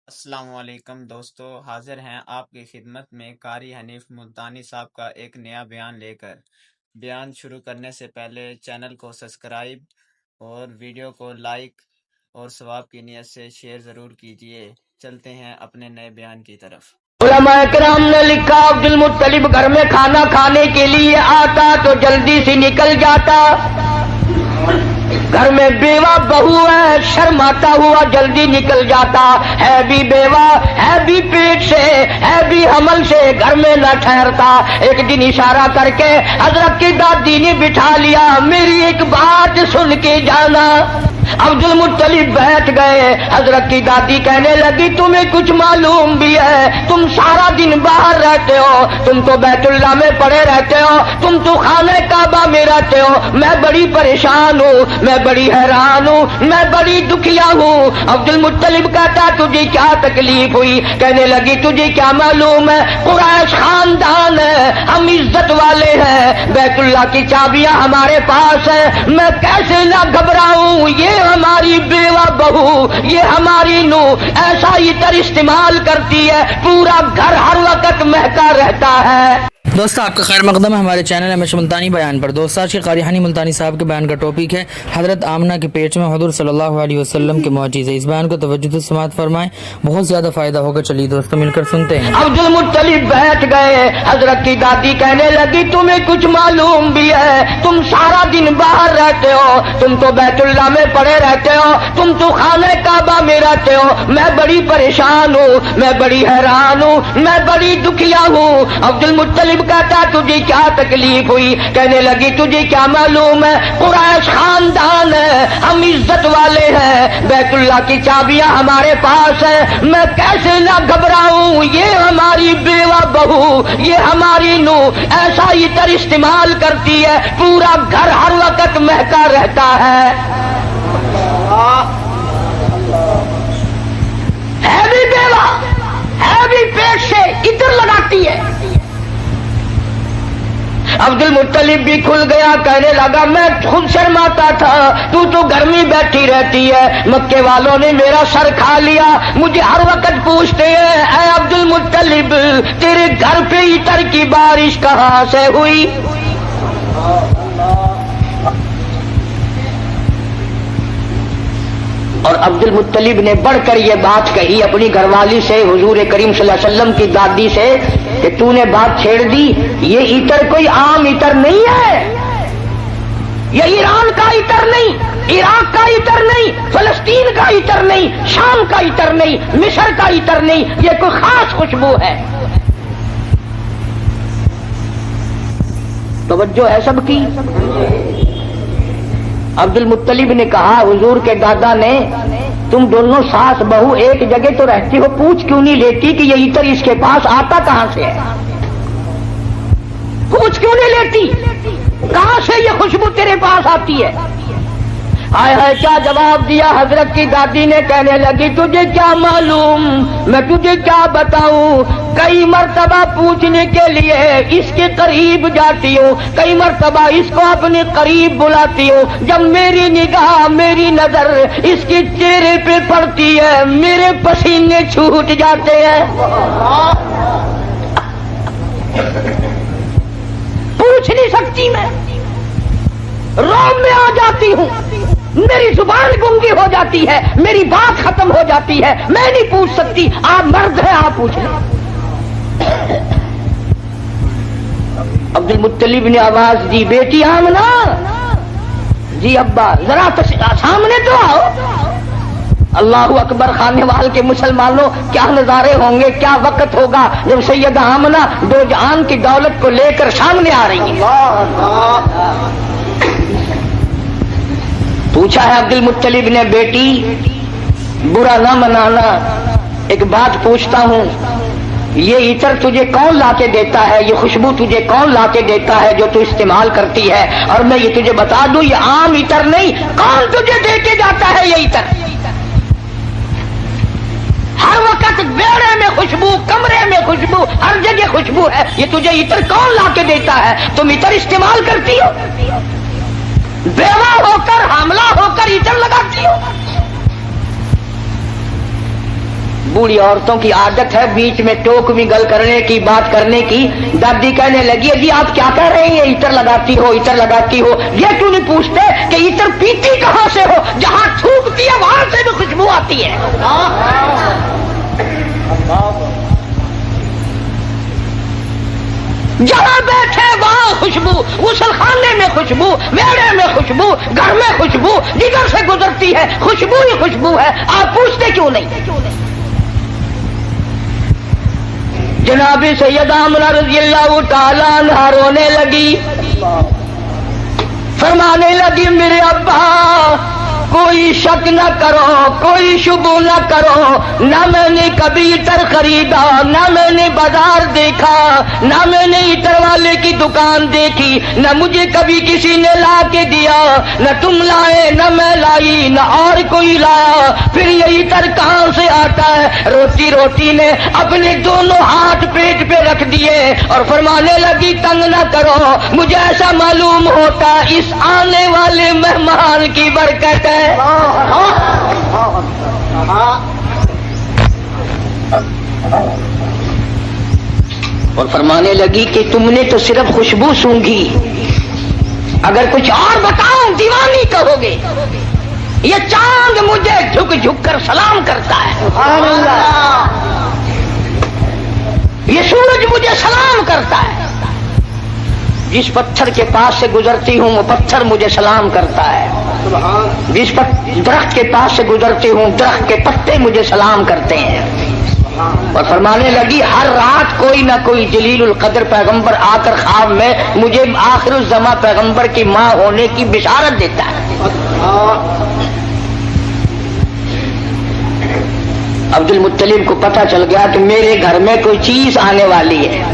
السلام علیکم دوستو، حاضر ہیں آپ کی خدمت میں قاری حنیف ملتانی صاحب کا ایک نیا بیان لے کر۔ بیان شروع کرنے سے پہلے چینل کو سبسکرائب اور ویڈیو کو لائک اور ثواب کی نیت سے شیئر ضرور کیجیے۔ چلتے ہیں اپنے نئے بیان کی طرف۔ علماء کرام نے لکھا عبد المطلب گھر میں کھانا کھانے کے لیے آتا تو جلدی سے نکل جاتا، گھر میں بیوہ بہو ہے شرماتا ہوا جلدی نکل جاتا، ہے بھی بیوہ ہے بھی پیٹ سے ہے بھی حمل سے گھر میں نہ ٹھہرتا۔ ایک دن اشارہ کر کے حضرت کی دادی نے بٹھا لیا، میری ایک بات سن کے جانا۔ عبد المطلب بیٹھ گئے، حضرت کی دادی کہنے لگی تمہیں کچھ معلوم بھی ہے؟ تم سارا دن باہر رہتے ہو، تم تو بیت اللہ میں پڑے رہتے ہو، تم تو خانہ کعبہ میں رہتے ہو، میں بڑی پریشان ہوں، میں بڑی حیران ہوں، میں بڑی دکھیا ہوں۔ عبد المطلب کہتا تجھے کیا تکلیف ہوئی؟ کہنے لگی تجھے کیا معلوم ہے، قریش خاندان ہے، ہم عزت والے ہیں، بیت اللہ کی چابیاں ہمارے پاس ہیں، میں کیسے نہ گھبراؤں؟ یہ ہماری بیوہ بہو، یہ ہماری نو ایسا عطر استعمال کرتی ہے پورا گھر ہر وقت مہکا رہتا ہے۔ دوستو آپ کا خیر مقدم ہے ہمارے چینل ہمیشہ ملتانی بیان پر۔ دوستو آج کے قاری حنیف ملتانی صاحب کے بیان کا ٹاپک ہے حضرت آمنہ کے پیٹ میں حضور صلی اللہ علیہ وسلم کے معجزے۔ اس بیان کو توجہ سے سماعت فرمائیں، بہت زیادہ فائدہ ہوگا۔ چلیے دوستو مل کر سنتے ہیں۔ عبد المطلب بیٹھ گئے، حضرت کی دادی کہنے لگی تمہیں کچھ معلوم بھی ہے؟ تم سارا دن باہر رہتے ہو، تم تو بیت اللہ میں پڑے رہتے ہو، تم تو خانہ کعبہ میں رہتے ہو، میں بڑی پریشان ہوں، میں بڑی حیران ہوں، میں بڑی دکھیا ہوں۔ عبد المطلب کہتا تجھے کیا تکلیف ہوئی؟ کہنے لگی تجھے کیا معلوم ہے، قریش خاندان ہے، ہم عزت والے ہیں، بیت اللہ کی چابیاں ہمارے پاس ہیں، میں کیسے نہ گھبراؤں؟ یہ ہماری بیوہ بہو، یہ ہماری نو ایسا عطر استعمال کرتی ہے پورا گھر ہر وقت مہکا رہتا ہے۔ ہے بھی بیوہ ہے بھی پیٹ سے عطر لگاتی ہے۔ عبد المطلب بھی کھل گیا، کہنے لگا میں خود شرماتا تھا، تو گھر میں بیٹھی رہتی ہے، مکے والوں نے میرا سر کھا لیا، مجھے ہر وقت پوچھتے ہیں اے عبد المطلب تیرے گھر پہ عطر کی بارش کہاں سے ہوئی؟ اور عبد المطلب نے بڑھ کر یہ بات کہی اپنی گھر والی سے، حضور کریم صلی اللہ علیہ وسلم کی دادی سے، کہ تو نے بات چھیڑ دی، یہ عطر کوئی عام عطر نہیں ہے، یہ ایران کا عطر نہیں، عراق کا عطر نہیں، فلسطین کا عطر نہیں، شام کا عطر نہیں، مصر کا عطر نہیں، یہ کوئی خاص خوشبو ہے۔ توجہ ہے سب کی؟ عبد المطلب نے کہا حضور کے دادا نے تم دونوں ساس بہو ایک جگہ تو رہتی ہو، پوچھ کیوں نہیں لیتی کہ یہ عطر اس کے پاس آتا کہاں سے ہے؟ پوچھ کیوں نہیں لیتی کہاں سے یہ خوشبو تیرے پاس آتی ہے؟ ہائے ہائے کیا جواب دیا حضرت کی دادی نے، کہنے لگی تجھے کیا معلوم، میں تجھے کیا بتاؤں، کئی مرتبہ پوچھنے کے لیے اس کے قریب جاتی ہوں، کئی مرتبہ اس کو اپنے قریب بلاتی ہوں، جب میری نگاہ میری نظر اس کے چہرے پہ پڑتی ہے میرے پسینے چھوٹ جاتے ہیں۔ پوچھ نہیں سکتی میں، روم میں آ جاتی ہوں، میری زبان گنگی ہو جاتی ہے، میری بات ختم ہو جاتی ہے، میں نہیں پوچھ سکتی، آپ مرد ہیں آپ پوچھ لیں۔ عبد المطلب نے آواز دی بیٹی آمنہ، جی ابا ذرا سامنے تو آؤ۔ اللہ اکبر، خانے وال کے مسلمانوں کیا نظارے ہوں گے، کیا وقت ہوگا جب سیدہ آمنہ دو جہان کی دولت کو لے کر سامنے آ رہی ہیں۔ پوچھا ہے عبد المطلب نے بیٹی برا نہ منانا، ایک بات پوچھتا ہوں، یہ عطر تجھے کون لا کے دیتا ہے، یہ خوشبو تجھے کون لا کے دیتا ہے جو تو استعمال کرتی ہے؟ اور میں یہ تجھے بتا دوں یہ عام عطر نہیں، کون تجھے دے کے جاتا ہے یہ عطر؟ ہر وقت بیڑے میں خوشبو، کمرے میں خوشبو، ہر جگہ خوشبو ہے، یہ تجھے عطر کون لا کے دیتا ہے؟ تم عطر استعمال کرتی ہو، بیوہ ہو کر حاملہ ہو کر عطر لگاتی ہو۔ बूढ़ी औरतों की आदत है बीच में टोक विगल करने की, बात करने की। दादी कहने लगी जी आप क्या कह रहे हैं, इतर लगाती हो, इतर लगाती हो। ये क्यों नहीं पूछते कि इतर पीती कहां से हो, जहां थूकती है वहां से भी खुशबू आती है। जहां बैठे वहां खुशबू, गुसलखाने में खुशबू, मेड़े में खुशबू, घर में खुशबू, जिधर से गुजरती है खुशबू ही खुशबू है। आप पूछते क्यों नहीं? जनाबी सैयदा आमना रज़ियल्लाहु ताला अन्हा रोने लगी, फरमाने लगी मेरे अब्बा कोई शक न करो, कोई शुबू न करो, ना मैंने कभी इतर खरीदा, ना मैंने बाजार देखा, ना मैंने इतर वाले की दुकान देखी, न मुझे कभी किसी ने ला के दिया, न तुम लाए न मैं लाई, न और कोई लाया, फिर ये इतर कहां से आता है? रोती रोती ने अपने दोनों हाथ पेट पे रख दिए और फरमाने लगी तंग न करो, मुझे ऐसा मालूम होता इस आने वाले मेहमान की बरकत है। और फरमाने लगी कि तुमने तो सिर्फ खुशबू सूंघी, अगर कुछ और बताऊं दीवानी कहोगे। ये चांद मुझे झुक झुक कर सलाम करता है, ये सूरज मुझे सलाम करता है, जिस पत्थर के पास से गुजरती हूं वो पत्थर मुझे सलाम करता है, जिस दरख्त के पास से गुजरती हूं दरख्त के पत्ते मुझे सलाम करते हैं। और फरमाने लगी हर रात कोई ना कोई जलीलुल कद्र पैगंबर आकर ख्वाब में मुझे आखिरुल ज़मा पैगंबर की मां होने की बिशारत देता है। अब्दुल मुत्तलिब को पता चल गया कि मेरे घर में कोई चीज आने वाली है।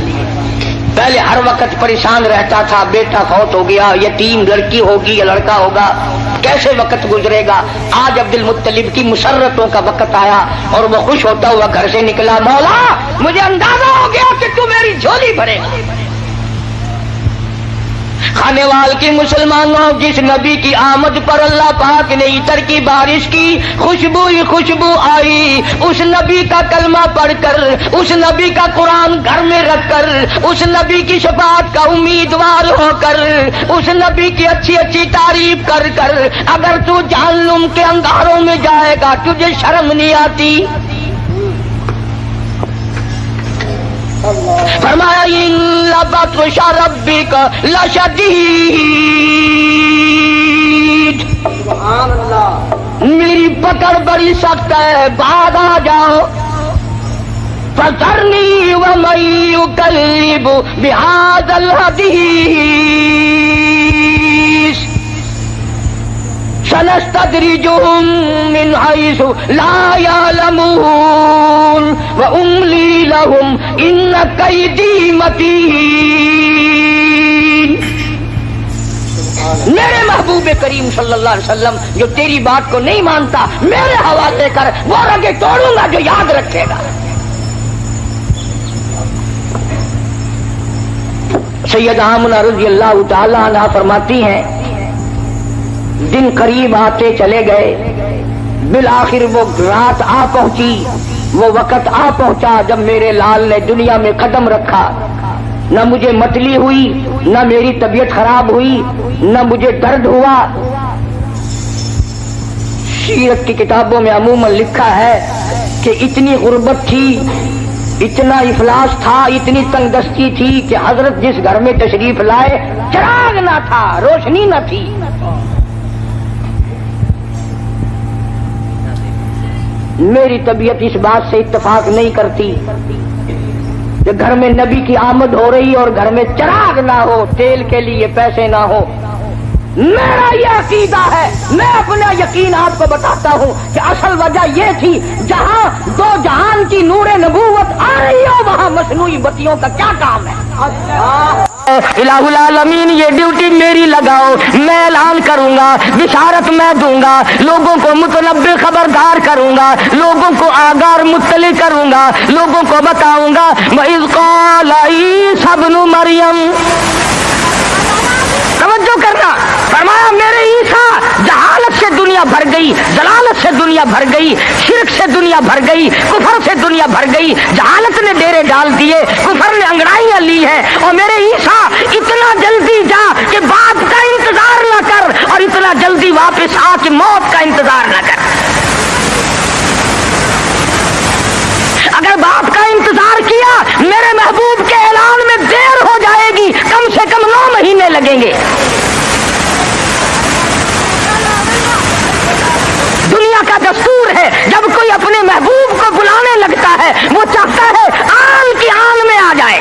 पहले हर वक्त परेशान रहता था, बेटा फौत हो गया, यतीम लड़की होगी या लड़का होगा, कैसे वक्त गुजरेगा। आज अब्दुल मुत्तलिब की मुसर्रतों का वक्त आया और वो खुश होता हुआ घर से निकला, मौला मुझे अंदाजा हो गया कि तू मेरी झोली भरेगा। खानेवाल के मुसलमानों, जिस नबी की आमद पर अल्लाह पाक ने इतर की बारिश की, खुशबू ही खुशबू आई। उस नबी का कलमा पढ़कर, उस नबी का कुरान घर में रखकर, उस नबी की शफाअत का उम्मीदवार होकर, उस नबी की अच्छी अच्छी तारीफ कर कर अगर तू जहन्नुम के अंगारों में जाएगा तुझे शर्म नहीं आती? फरमाया इन्ना बत्शा रब्बिक लशदीद, मेरी पकड़ बड़ी सख्त है, बाद आ जाओ। फज़रनी व मन युकल्लिबु बिहाज़ल हदीस सनस्तद्रिजुहुम मिन हैसु ला यअलमून व उम्ली लहुम इन्न कैदी मतीन। मेरे महबूब करीम सल्लल्लाहु अलैहि वसल्लम जो तेरी बात को नहीं मानता मेरे हवाले कर, वो रगे तोड़ूंगा जो याद रखेगा। सैयदा आमना रज़ियल्लाहु ताला अन्हा फरमाती हैं दिन करीब आते चले गए, बिल आखिर वो रात आ पहुंची, वो वक्त आ पहुंचा जब मेरे लाल ने दुनिया में कदम रखा। न मुझे मतली हुई, न मेरी तबीयत खराब हुई, न मुझे दर्द हुआ। सीरत की किताबों में अमूमन लिखा है कि इतनी गुर्बत थी, इतना इफलास था, इतनी तंगदस्ती थी कि हजरत जिस घर में तशरीफ लाए चिराग ना था, रोशनी न थी। मेरी तबीयत इस बात से इत्तेफाक नहीं करती कि घर में नबी की आमद हो रही और घर में चिराग ना हो, तेल के लिए पैसे ना हो। मेरा ये अकीदा है, मैं अपना यकीन आपको बताता हूँ कि असल वजह ये थी, जहाँ दो जहान की नूरे नबूवत आ रही हो वहाँ मसनूई बत्तियों का क्या काम है। इलाहुल आलमीन ये ड्यूटी मेरी लगाओ, मैं ऐलान करूंगा, बिशारत मैं दूंगा, लोगों को मुतनब्बे खबरदार करूंगा, लोगों को आगार मुत्तली करूंगा, लोगों को बताऊंगा वइज़ क़ाला ईसा इब्नु मरियम। तवज्जो करना, फरमाया मेरे ईसा जहालत से दुनिया भर गई, जलालत से दुनिया भर गई, शिरक से दुनिया भर गई, कुफर से दुनिया भर गई, जहालत ने डेरे डाल दिए, कुफर ने अंगड़ाइयां ली है। और मेरे ईसा इतना जल्दी जा कि बाप का इंतजार न कर, और इतना जल्दी वापस आ कि मौत का इंतजार न कर। अगर बाप का इंतजार किया, मेरे महबूब के ऐलान में देर हो जाएगी, कम से कम 9 महीने लगेंगे। दुनिया का दस्तूर है, जब कोई अपने महबूब को बुलाने लगता है, वो चाहता है आन की आन में आ जाए।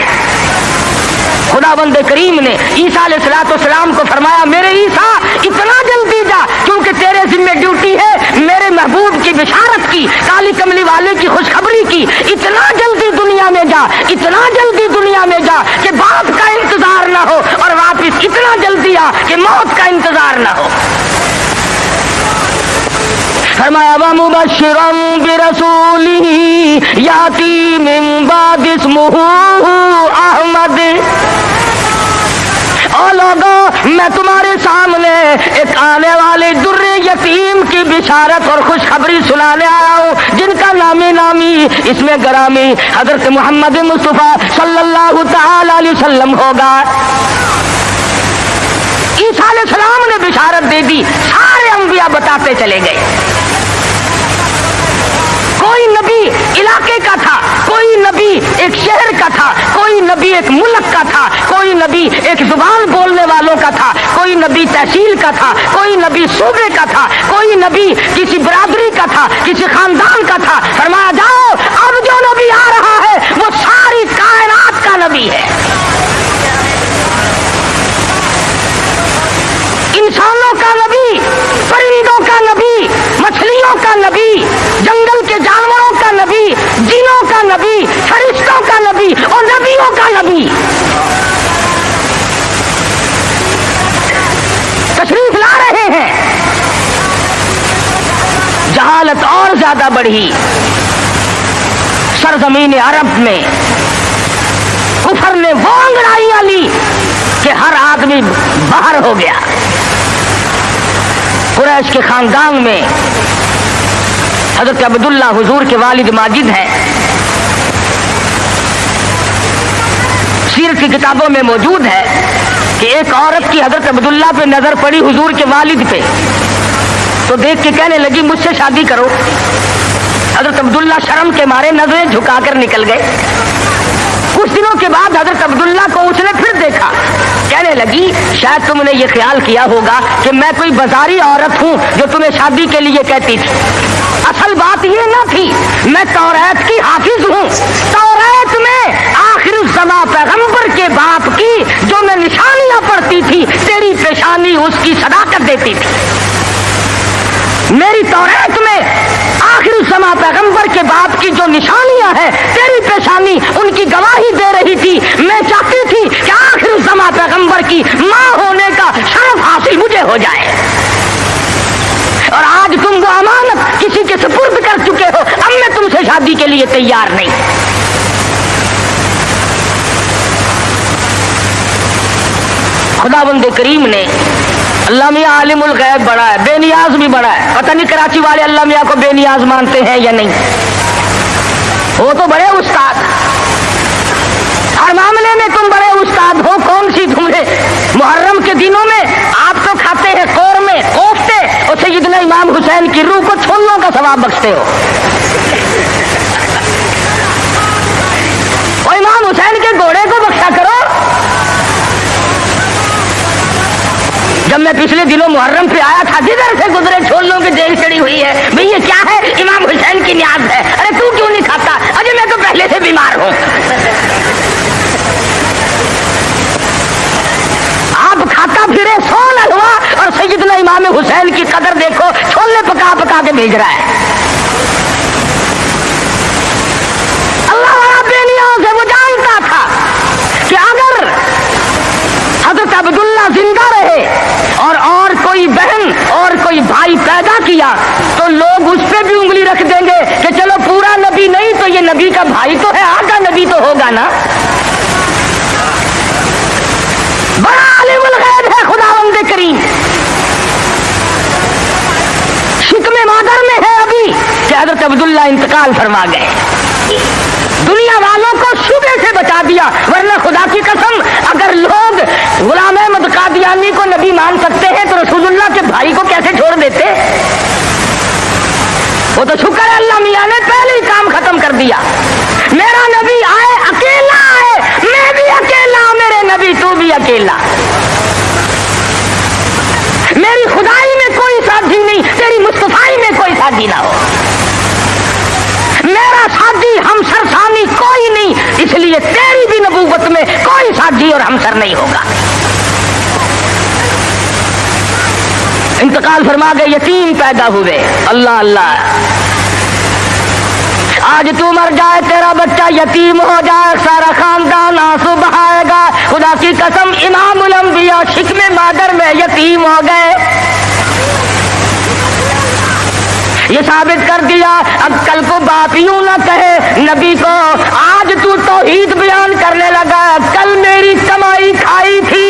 खुदाबंद करीम ने ईसा अलैहिस्सलाम को फरमाया, मेरे ईसा इतना जल्दी जा, क्योंकि तेरे जिम्मे ड्यूटी है मेरे महबूब की बिशारत की, काली कमली वाले की खुशखबरी की। इतना जल्दी दुनिया में जा, इतना जल्दी दुनिया में जा कि बाप का इंतजार ना हो, और वापिस इतना जल्दी आ कि मौत का इंतजार ना हो। फरमाया व मुबश्शिरन बिरसूलिही याती मिन बाद इस्मुहु अहमद। और लोगों, मैं तुम्हारे सामने एक आने वाले दुर्रे यतीम की बिशारत और खुशखबरी सुनाने आया हूँ, जिनका नामी नामी इसमें गरामी हजरत मोहम्मद मुस्तफा सल्लल्लाहु तआला अलैहि वसल्लम होगा। ईसा अलैहिस्सलाम ने बिशारत दे दी, सारे अंबिया बताते चले गए। कोई नबी इलाके का था, कोई नबी एक शहर का था, कोई नबी एक मुल्क का था, कोई नबी एक जुबान बोलने वालों का था, कोई नबी तहसील का था, कोई नबी सूबे का था, कोई नबी किसी बरादरी का था, किसी खानदान का था। फरमाया जाओ, अब जो नबी आ रहा है वो सारी कायनात का नबी है। इंसानों का नबी, परिंदों का नबी, मछलियों का नबी, जंगल के जानवरों का नबी, जिनों का नबी, फरिश्तों का नबी और नबियों का नबी तशरीफ ला रहे हैं। जहालत और ज्यादा बढ़ी सरजमीन अरब में। कुफर ने वो अंगड़ाइयां ली कि हर आदमी बाहर हो गया। कुरैश के खानदान में हजरत अब्दुल्ला हुजूर के वालिद माजिद हैं। सीरत की किताबों में मौजूद है कि एक औरत की हजरत अब्दुल्ला पे नजर पड़ी, हुजूर के वालिद पे, तो देख के कहने लगी मुझसे शादी करो। हजरत अब्दुल्ला शर्म के मारे नजरें झुकाकर निकल गए। कुछ दिनों के बाद हजरत अब्दुल्ला को उसने फिर देखा, कहने लगी शायद तुमने ये ख्याल किया होगा कि मैं कोई बाजारी औरत हूँ जो तुम्हें शादी के लिए कहती थी। असल बात ये न थी, मैं तौरात की हाफिज हूँ। तौरात में आखिर ज़मा पैगंबर के बाप की जो मैं निशानियां पढ़ती थी, तेरी पेशानी उसकी सदाकत देती थी। मेरी तौरात में आखिर ज़मा पैगंबर के बाप की जो निशानियां हैं, तेरी पेशानी उनकी गवाही दे रही थी। मैं चाहती थी कि आखिर ज़मा पैगंबर की माँ होने का शरफ हासिल मुझे हो जाए। और आज तुम वो अमानत किसी के सुपुर्द कर चुके हो, अब मैं तुमसे शादी के लिए तैयार नहीं। खुदावंद करीम ने अल्लाह मियाँ आलिमुल गैब बड़ा है, बेनियाज भी बड़ा है। पता नहीं कराची वाले अल्लाह मियाँ को बेनियाज मानते हैं या नहीं। वो तो बड़े उस्ताद, हर मामले में तुम बड़े उस्ताद हो। कौन सी तुमने मुहर्रम के दिनों में आप तो खाते हैं कोरमे कोफ्ते, और सैयदना इमाम हुसैन की रूह को छोलने का सवाब बख्शते हो। और इमाम हुसैन के घोड़े को बख्शा करो। जब मैं पिछले दिनों मुहर्रम पे आया था, जिधर से गुजरे छोलों की जेल चढ़ी हुई है। भाई ये क्या है? इमाम हुसैन की न्याज है। अरे तू क्यों नहीं खाता? अरे मैं तो पहले से बीमार हूं। आप खाता फिरे सोन हलवा, और सैयदना इमाम हुसैन की कदर देखो, छोले पका पका के भेज रहा है। अल्लाह वाला बेनियाज है, वो जानता था कि अगर हजरत अब्दुल्ला जिंदा रहे और कोई बहन और कोई भाई पैदा किया तो लोग उस पे भी उंगली रख देंगे कि चलो पूरा नबी नहीं तो ये नबी का भाई तो है, आधा नबी तो होगा ना। बड़ा आलिमुल गैब है खुदावंद करीम। حضرت عبداللہ انتقال فرما گئے. دنیا والوں کو شبے سے بچا دیا, ورنہ خدا کی قسم اگر لوگ غلام احمد قادیانی کو نبی مان سکتے ہیں تو رسول اللہ کے بھائی کو کیسے چھوڑ دیتے؟ وہ تو شکر ہے اللہ میاں نے پہلے ہی کام ختم کر دیا. میرا نبی آئے اکیلا آئے, میں بھی اکیلا, میرے نبی تو بھی اکیلا. میری خدائی میں کوئی ساتھی نہیں, تیری مصطفائی میں کوئی ساتھی نہ ہو. میرا ساتھی ہمسر ثانی کوئی نہیں, اس لیے تیری بھی نبوت میں کوئی ساتھی اور ہمسر نہیں ہوگا. انتقال فرما گئے, یتیم پیدا ہوئے. اللہ اللہ, آج تو مر جائے تیرا بچہ یتیم ہو جائے, سارا خاندان آنسو بہائے گا. خدا کی قسم امام الانبیاء شکم مادر میں یتیم ہو گئے. یہ ثابت کر دیا اب کل کو باپ یوں نہ کہے نبی کو, آج تو توحید بیان کرنے لگا, کل میری کمائی کھائی تھی.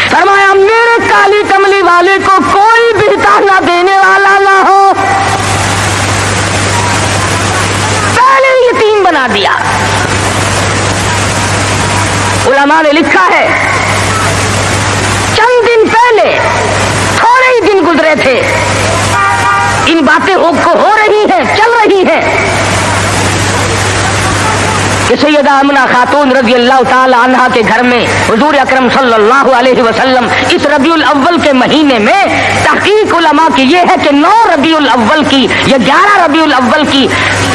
فرمایا میرے کالی کملی والے کو کوئی بھی تانا دینے والا نہ ہو. پہلے یتیم بنا دیا. علماء نے لکھا ہے چند دن پہلے, تھوڑے ہی دن گزرے تھے, ان باتیں ہو رہی ہیں, چل رہی ہیں کہ سیدہ آمنہ خاتون رضی اللہ تعالی عنہا کے گھر میں حضور اکرم صلی اللہ علیہ وسلم اس ربیع الاول کے مہینے میں, تحقیق علماء کی یہ ہے کہ 9 ربیع الاول کی یا 11 ربیع الاول کی,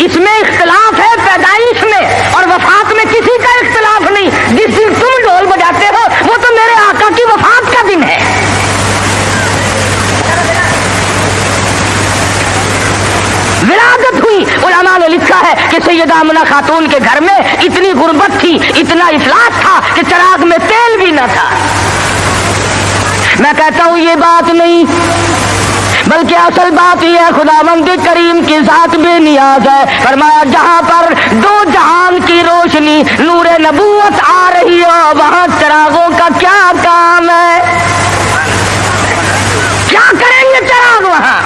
اس میں اختلاف ہے پیدائش میں, اور وفات میں کسی کا اختلاف نہیں. جس دن تم ڈھول بجاتے ہو وہ تو میرے آقا کی وفات کا دن ہے. ولادت ہوئی. علماء نے لکھا ہے کہ سیدہ آمنہ خاتون کے گھر میں اتنی غربت تھی, اتنا افلاس تھا کہ چراغ میں تیل بھی نہ تھا. میں کہتا ہوں یہ بات نہیں, بلکہ اصل بات یہ ہے خداوند کریم کی ذات بے نیاز ہے. فرمایا جہاں پر 2 جہان کی روشنی نور نبوت آ رہی ہو وہاں چراغوں کا کیا کام ہے؟ کیا کریں گے چراغ وہاں؟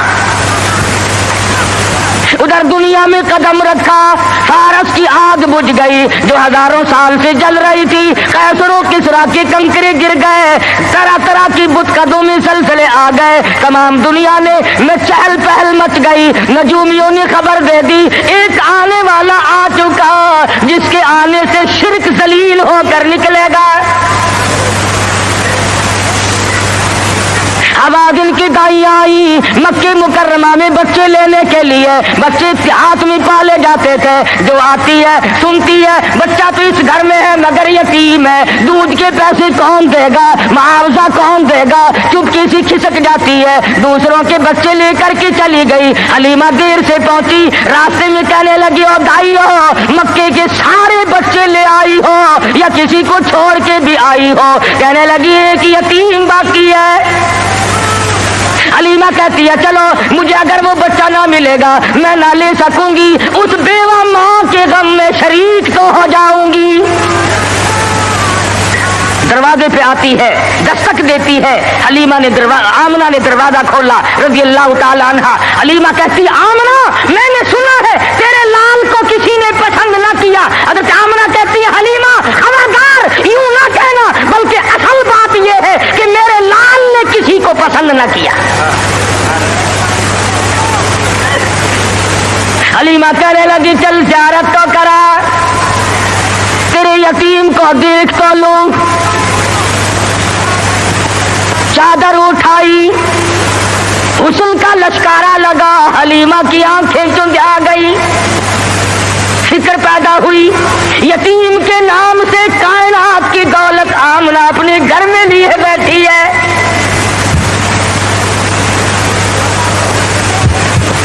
ادھر دنیا میں قدم رکھا, فارس کی آگ بجھ گئی جو ہزاروں سال سے جل رہی تھی. قیصر و کسریٰ کے کنکرے گر گئے, طرح طرح کی بت قدوں میں سلسلے آ گئے. تمام دنیا میں چہل پہل مچ گئی. نجومیوں نے خبر دے دی ایک آنے والا آ چکا جس کے آنے سے شرک ذلیل ہو کر نکلے گا. آواز ان کی دائی آئی مکہ مکرمہ میں بچے لینے کے لیے. بچے ہاتھ میں پالے جاتے تھے, جو آتی ہے سنتی ہے بچہ تو اس گھر میں ہے مگر یتیم ہے, دودھ کے پیسے کون دے گا, معاوضہ کون دے گا, چپکی سی کھسک جاتی ہے, دوسروں کے بچے لے کر کے چلی گئی. حلیمہ دیر سے پہنچی, راستے میں کہنے لگی او دائی ہو مکے کے سارے بچے لے آئی ہو یا کسی کو چھوڑ کے بھی آئی ہو؟ کہنے لگی ایک یتیم باقی ہے. حلیمہ کہتی ہے چلو مجھے اگر وہ بچہ نہ ملے گا میں نہ لے سکوں گی, اس بیوہ ماں کے غم میں شریک تو ہو جاؤں گی. دروازے پہ آتی ہے, دستک دیتی ہے. حلیمہ نے آمنہ نے دروازہ کھولا رضی اللہ تعالی عنہا. حلیمہ کہتی آمنہ میں نے سنا ہے تیرے لال کو کسی نے پسند نہ کیا. حضرت آمنہ کہتی ہے حلیمہ خبردار یوں نہ کہنا, بلکہ اصل بات یہ ہے کہ میرے لال نے کسی کو پسند نہ کیا. حلیمہ کہنے لگی چل زیارت تو کرا, تیرے یتیم کو دیکھ تو لوں. چادر اٹھائی, حسن کا لشکارا لگا, حلیمہ کی آنکھیں چندھا گئی. فکر پیدا ہوئی یتیم کے نام سے کائنات کی دولت آمنہ اپنے گھر میں لیے بیٹھی ہے.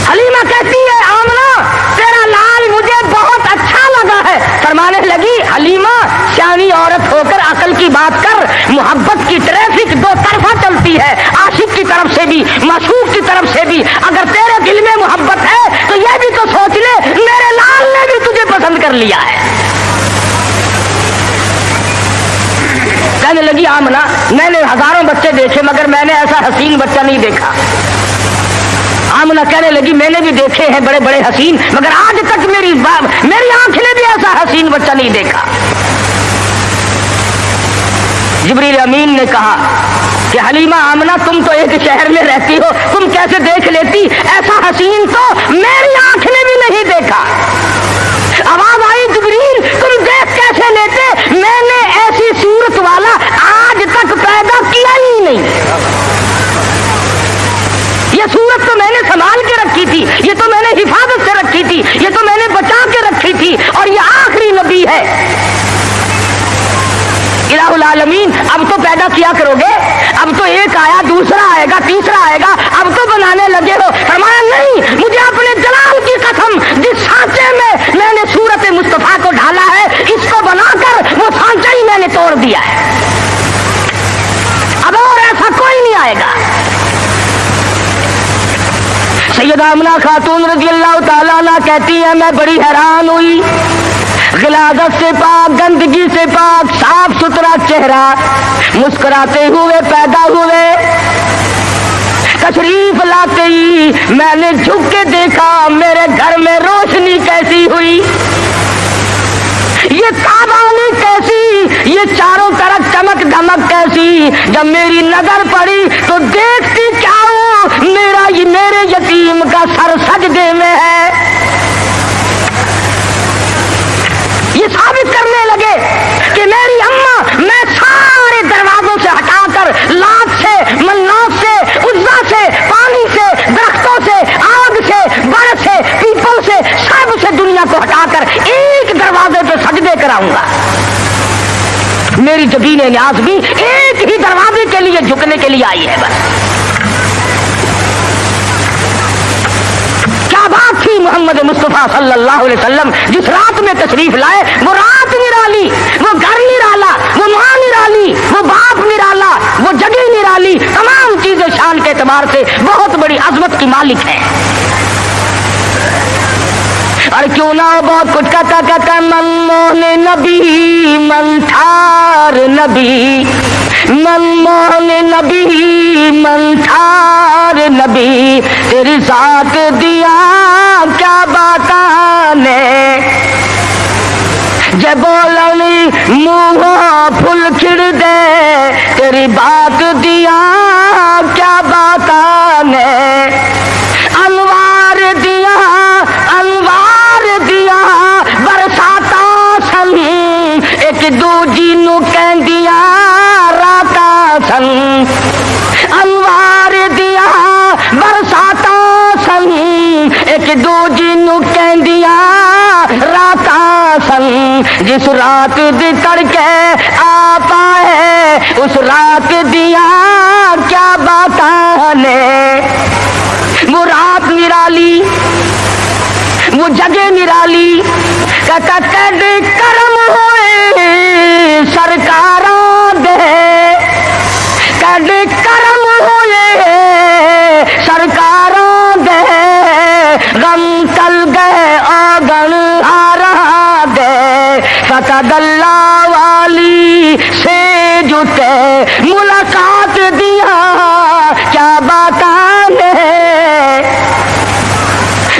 حلیمہ کہتی ہے آمنہ تیرا لال مجھے بہت اچھا لگا ہے. فرمانے لگی حلیمہ سیانی عورت ہو کر عقل کی بات کر, محبت کی ٹریفک 2 طرفہ چلتی ہے, عاشق کی طرف سے بھی معشوق کی طرف سے بھی. اگر تیرے دل میں محبت ہے تو یہ بھی تو سوچ لے میرے لال نے بھی تجھے پسند کر لیا ہے. کہنے لگی آمنہ میں نے ہزاروں بچے دیکھے مگر میں نے ایسا حسین بچہ نہیں دیکھا. आमना कहने लगी मैंने भी देखे हैं बड़े बड़े हसीन, मगर आज तक मेरी आंख ने भी ऐसा हसीन बच्चा नहीं देखा। जिब्रील अमीन ने कहा कि हलीमा आमना तुम तो एक शहर में रहती हो, तुम कैसे देख लेती, ऐसा हसीन तो मेरी आंख ने भी नहीं देखा। आवाज आई जिब्रील तुम देख कैसे लेते, मैंने ऐसी सूरत वाला आज तक पैदा किया ही नहीं। ये सूरत तो मैंने संभाल के रखी थी, ये तो मैंने हिफाजत से रखी थी, ये तो मैंने बचा के रखी थी, और ये आखिरी नबी है। इलाहुल आलमीन अब तो पैदा किया करोगे, अब तो एक आया दूसरा आएगा तीसरा आएगा, अब तो बनाने लगे हो। फरमाया नहीं, मुझे अपने जलाल की कसम, जिस सांचे में मैंने सूरत मुस्तफा को ढाला है, इसको बनाकर वो सांचा ही मैंने तोड़ दिया है। अब और ऐसा कोई नहीं आएगा। सैयदा आमना खातून रज़ियल्लाहु ताला अन्हा कहती है मैं बड़ी हैरान हुई, गिलादत से पाक, गंदगी से पाक, साफ सुथरा चेहरा, मुस्कुराते हुए पैदा हुए। तशरीफ लाते ही मैंने झुक के देखा मेरे घर में रोशनी कैसी हुई, ये ताबानी कैसी, ये चारों तरफ चमक धमक कैसी। जब मेरी नजर पड़ी तो देखती क्या हूं, मेरे यतीम का सर सजदे में है। ये साबित करने लगे कि मेरी अम्मा, मैं सारे दरवाजों से हटाकर, लात से, मन्नात से, उज्जा से, पानी से, दरख्तों से, आग से, बड़ से, पीपल से, सब से दुनिया को हटाकर एक दरवाजे पे सजदे कराऊंगा। मेरी जबीन न्याज भी एक ही दरवाजे के लिए झुकने के लिए आई है। बस क्या बात थी मोहम्मद मुस्तफा सल्लल्लाहु अलैहि वसल्लम जिस रात में तशरीफ लाए, वो रात निराली, वो घर निराला, वो मां निराली, वो बाप निराला, वो जगह निराली, तमाम चीजें शान के एतबार से बहुत बड़ी अजमत की मालिक है। और क्यों ना बहुत कुछ कहता मनमोहन नबी, मंथार नबी, मनमोहन नबी, मंथार नबी, तेरी साथ दिया क्या बताने, जब बोलनी मुँह फुल खिड़ दे, तेरी बात दिया क्या बताने। अनवार दिया, अनवार दिया, बरसाता सन, एक दूजी नू कहंदिया राता सन। अनवार दिया, बरसाता सन, एक दूजी नू कहंदिया राता सन। जिस रात दी तड़के आ पाए, उस रात दिया क्या बताने। वो रात निराली, वो जगह निराली, कहता कद करम होए सरकारां दे, कद करम होए सरकारां दे, गम तल गए आगन हारा दे। फतदल्ला वाली से जुटे मुलाकात दिया क्या बताने।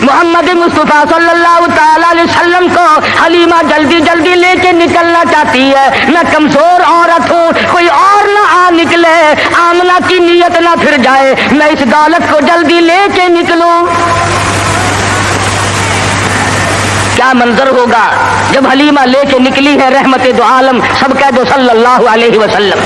मोहम्मद मुस्तफा सल्लल्लाहु ताला अलैहि वसल्लम को हलीमा जल्दी जल्दी लेके निकलना चाहती है। मैं कमजोर औरत हूँ, कोई और ना आ निकले, आमना की नीयत ना फिर जाए, मैं इस दौलत को जल्दी लेके निकलूं। क्या मंजर होगा जब हलीमा लेके निकली है रहमते दो आलम, सब कह दो सल्लल्लाहु अलैहि वसल्लम।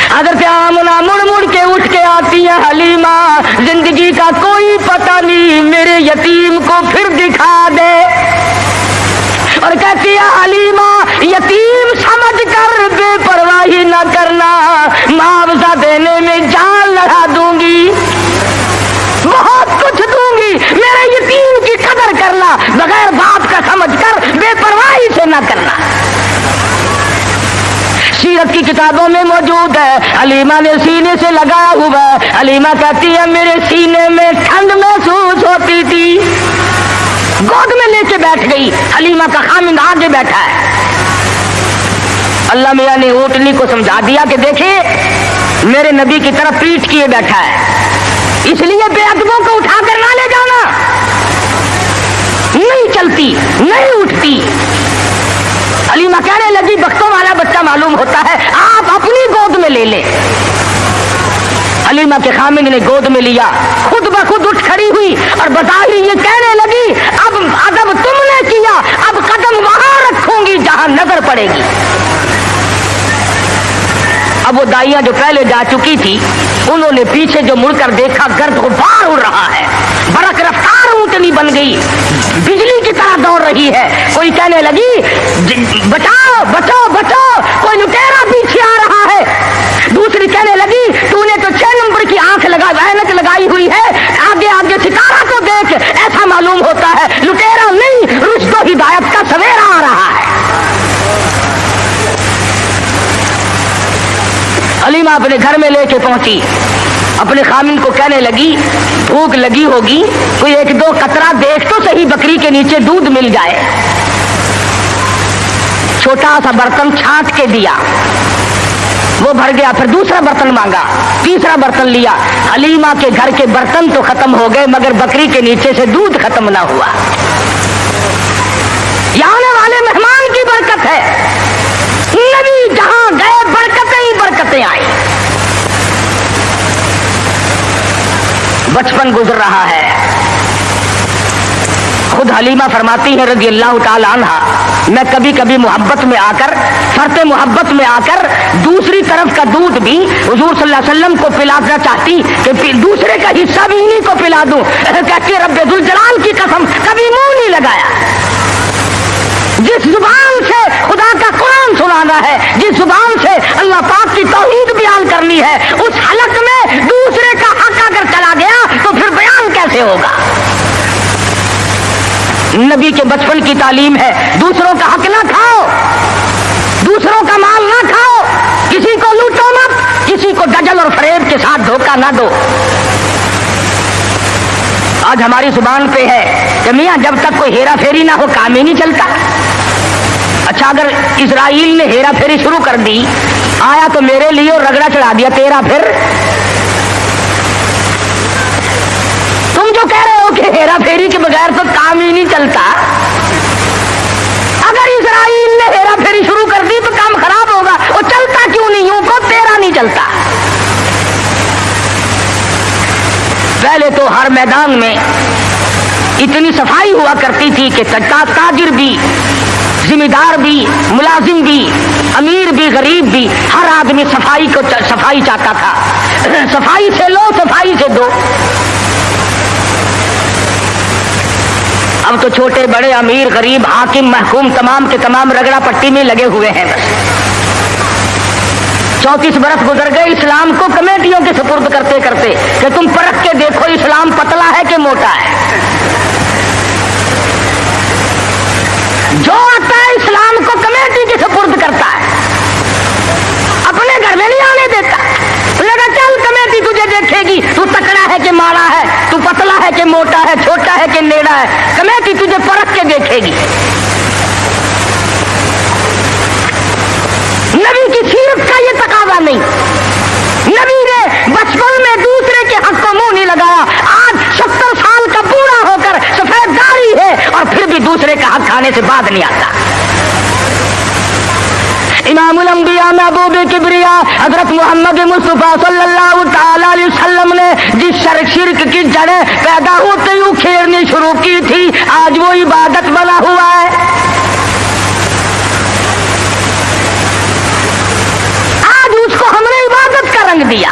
हज़रत आमना मुड़ मुड़ के उठ के आती है, हलीमा जिंदगी का कोई पता नहीं, मेरे यतीम को फिर दिखा दे। और कहती है हलीमा यतीम समझ कर बेपरवाही न करना, मुआवजा देने में जान लड़ा दूंगी, बहुत कुछ दूंगी, मेरे यतीम की कदर करना, बगैर बाप का समझ कर बेपरवाही से न करना। सीरत की किताबों में मौजूद है, हलीमा ने सीने से लगाया हुआ है। हलीमा कहती है मेरे सीने में ठंड महसूस होती थी, गोद में लेके बैठ गई। हलीमा का खामिंद आगे बैठा है। अल्लाह मियां ने ऊँटनी को समझा दिया कि देखे मेरे नबी की तरफ पीठ किए बैठा है, اس لیے بے ادبوں کو اٹھا کر نہ لے جانا، نہیں چلتی نہیں اٹھتی۔ حلیمہ کہنے لگی بختوں والا بچہ معلوم ہوتا ہے، آپ اپنی گود میں لے لیں۔ حلیمہ کے خامد نے گود میں لیا، خود بخود اٹھ کھڑی ہوئی اور بظاہر یہ کہنے لگی اب ادب تم نے کیا، اب قدم وہاں رکھوں گی جہاں نظر پڑے گی۔ اب وہ دائیاں جو پہلے جا چکی تھی انہوں نے پیچھے جو مڑ کر دیکھا، گرد غبار اڑ رہا ہے، برق رفتار اونٹنی بن گئی، بجلی کی طرح دوڑ رہی ہے۔ کوئی کہنے لگی بچاؤ بچاؤ بچاؤ، کوئی لٹیرا پیچھے آ رہا ہے۔ دوسری کہنے لگی تو نے تو 6 نمبر کی آنکھ اینک لگائی ہوئی ہے، آگے آگے ستارہ تو دیکھ، ایسا معلوم ہوتا ہے لٹیرا نہیں، رشد و ہدایت کا سویرا آ رہا ہے۔ حلیمہ اپنے گھر میں لے کے پہنچی، اپنے خامن کو کہنے لگی بھوک لگی ہوگی، کوئی 1-2 قطرہ دیکھ تو صحیح بکری کے نیچے دودھ مل جائے۔ چھوٹا سا برتن چھانٹ کے دیا، وہ بھر گیا، پھر دوسرا برتن مانگا، تیسرا برتن لیا۔ حلیمہ کے گھر کے برتن تو ختم ہو گئے مگر بکری کے نیچے سے دودھ ختم نہ ہوا۔ یہ آنے والے مہمان کی برکت ہے، نبی جہاں گئے برکتیں ہی برکتیں آئی۔ بچپن گزر رہا ہے، خود حلیمہ فرماتی ہے رضی اللہ تعالی عنہ، میں کبھی کبھی محبت میں آ کر، فرط محبت میں آ کر دوسری طرف کا دودھ بھی حضور صلی اللہ علیہ وسلم کو پلانا چاہتی کہ دوسرے کا حصہ بھی انہیں کو پلا دوں، کہتی رب ذوالجلال کی قسم کبھی منہ نہیں لگایا۔ جس زبان سے خدا کا قرآن سنانا ہے، جس زبان سے اللہ پاک کی توحید بیان کرنی ہے، اس حلق میں دوسرے کا حق اگر چلا گیا تو پھر بیان کیسے ہوگا؟ نبی کے بچپن کی تعلیم ہے دوسروں کا حق نہ کھاؤ، دوسروں کا مال نہ کھاؤ، کسی کو لوٹو مت، کسی کو دجل اور فریب کے ساتھ دھوکہ نہ دو۔ آج ہماری زبان پہ ہے کہ میاں جب تک کوئی ہیرا پھیری نہ ہو کام ہی نہیں چلتا۔ اچھا اگر اسرائیل نے ہیرا پھیری شروع کر دی، آیا تو میرے لیے اور رگڑا چڑھا دیا تیرا، پھر تم جو کہہ رہے ہو کہ ہیرا پھیری کے بغیر تو کام ہی نہیں چلتا، اگر اسرائیل نے ہیرا پھیری شروع کر دی تو کام خراب ہوگا، وہ چلتا کیوں نہیں؟ یوں کو تیرا نہیں چلتا۔ پہلے تو ہر میدان میں اتنی صفائی ہوا کرتی تھی کہ تاجر بھی، ذمہ دار بھی، ملازم بھی، امیر بھی، غریب بھی، ہر آدمی صفائی چاہتا تھا۔ صفائی سے لو، صفائی سے دو۔ اب تو چھوٹے بڑے، امیر غریب، حاکم محکوم، تمام کے تمام رگڑا پٹی میں لگے ہوئے ہیں۔ بس 34 برس گزر گئے اسلام کو کمیٹیوں کے سپرد کرتے کرتے کہ تم پرکھ کے دیکھو اسلام پتلا ہے کہ موٹا ہے۔ جو آتا ہے اسلام کو کمیٹی کے سپرد کرتا ہے، اپنے گھر میں نہیں آنے دیتا۔ لگا چل کمیٹی تجھے دیکھے گی، تو تکڑا ہے کہ ماڑا ہے، تو پتلا ہے کہ موٹا ہے، چھوٹا ہے کہ نیڑا ہے، کمیٹی تجھے پرکھ کے دیکھے گی۔ نبی کی سیرت کا یہ تقاضا نہیں، نبی نے بچپن میں دوسرے کے حق کو منہ نہیں لگایا۔ آج 70 سال کا بوڑھا ہو کر سفید داڑھی ہے اور پھر بھی دوسرے کا حق کھانے سے بعد نہیں آتا۔ امام الانبیاء محبوب کبریا حضرت محمد مصطفیٰ صلی اللہ تعالی علیہ وسلم نے جس شرک کی جڑیں پیدا ہوتے ہی کھیرنی شروع کی تھی، آج وہ عبادت بنا ہوا ہے۔ رنگ دیا۔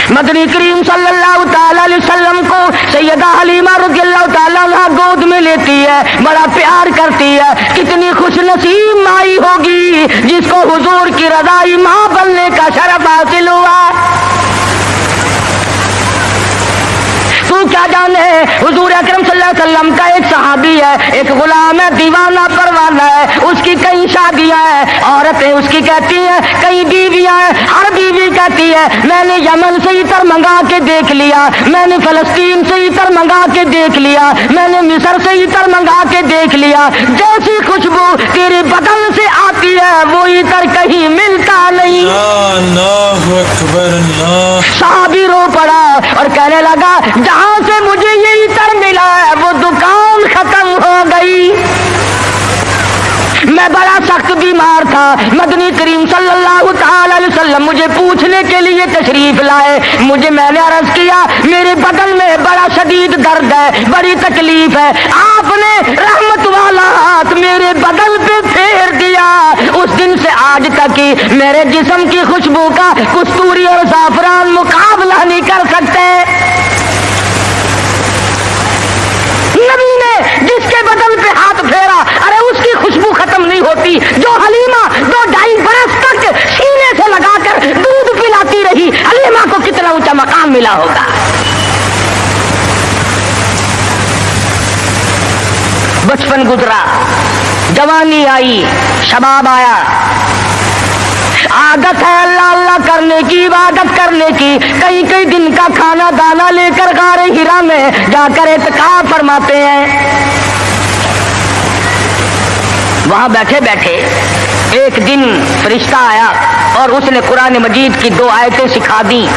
مدنی کریم صلی اللہ تعالی علیہ وسلم کو سیدہ حلیمہ رضی اللہ تعالی عنہ گود میں لیتی ہے، بڑا پیار کرتی ہے۔ کتنی خوش نصیب مائی ہوگی جس کو حضور کی رضائی ماں بننے کا شرف حاصل ہوا۔ تو کیا جانے حضور اکرم صلی सल्लल्लाहु अलैहि वसल्लम का एक सहाबी है, एक गुलाम है, दीवाना परवाना है, उसकी कई शादियां हैं, औरतें उसकी कहती हैं, कई बीवियां हैं, हर बीवी कहती है मैंने यमन से इतर मंगा के देख लिया, मैंने फलस्तीन से इतर मंगा के देख लिया, मैंने मिस्र से इतर मंगा के देख लिया, जैसी खुशबू तेरे बदन से आती है वो इतर कहीं मिलता नहीं। अल्लाहु अकबर, अल्लाह। साहबी रो पड़ा और कहने लगा जहां से मुझे ये इतर मिला है वो दुकान खत्म हो गई, मैं बड़ा सख्त बीमार था, मदनी करीम सल्लल्लाहु ताला अलैहि वसल्लम मुझे पूछने के लिए तशरीफ लाए, मैंने अर्ज किया मेरे बदन में बड़ा शदीद दर्द है, बड़ी तकलीफ है, आपने रहमत वाला हाथ मेरे बदन पे फेर दिया, उस दिन से आज तक ही मेरे जिस्म की खुशबू का कस्तूरी और ज़ाफ़रान मुकाबला नहीं कर सकते। नबी ने जिसके बदन पे हाथ फेरा, अरे उसकी खुशबू खत्म नहीं होती। जो हलीमा 2-2.5 बरस तक सीने से लगाकर दूध पिलाती रही, हलीमा को कितना ऊंचा मकाम मिला होगा। बचपन गुजरा, जवानी आई, शबाब आया, आदत है अल्लाह अल्लाह करने की, इबादत करने की, कई दिन का खाना दाना लेकर गारे हिरा में जाकर इत्काफ फरमाते हैं। वहां बैठे बैठे एक दिन फरिश्ता आया और उसने कुरान मजीद की 2 आयतें सिखा दी।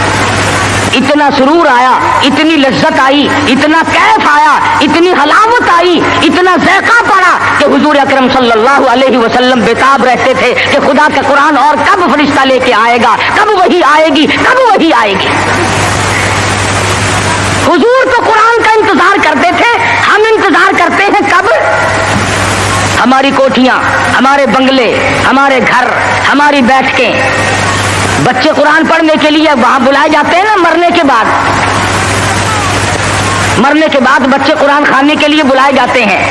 इतना सुरूर आया, इतनी लज्जत आई, इतना कैफ आया, इतनी हलावत आई, इतना ज़ैक़ा पड़ा कि हुजूर अकरम सल्लल्लाहु अलैहि वसल्लम बेताब रहते थे कि खुदा का कुरान और कब फरिश्ता लेके आएगा, कब वही आएगी, कब वही आएगी। हुजूर तो कुरान का इंतजार करते थे, हम इंतजार करते हैं कब। हमारी कोठियां, हमारे बंगले, हमारे घर, हमारी बैठकें, बच्चे कुरान पढ़ने के लिए वहां बुलाए जाते हैं ना, मरने के बाद बच्चे कुरान खाने के लिए बुलाए जाते हैं।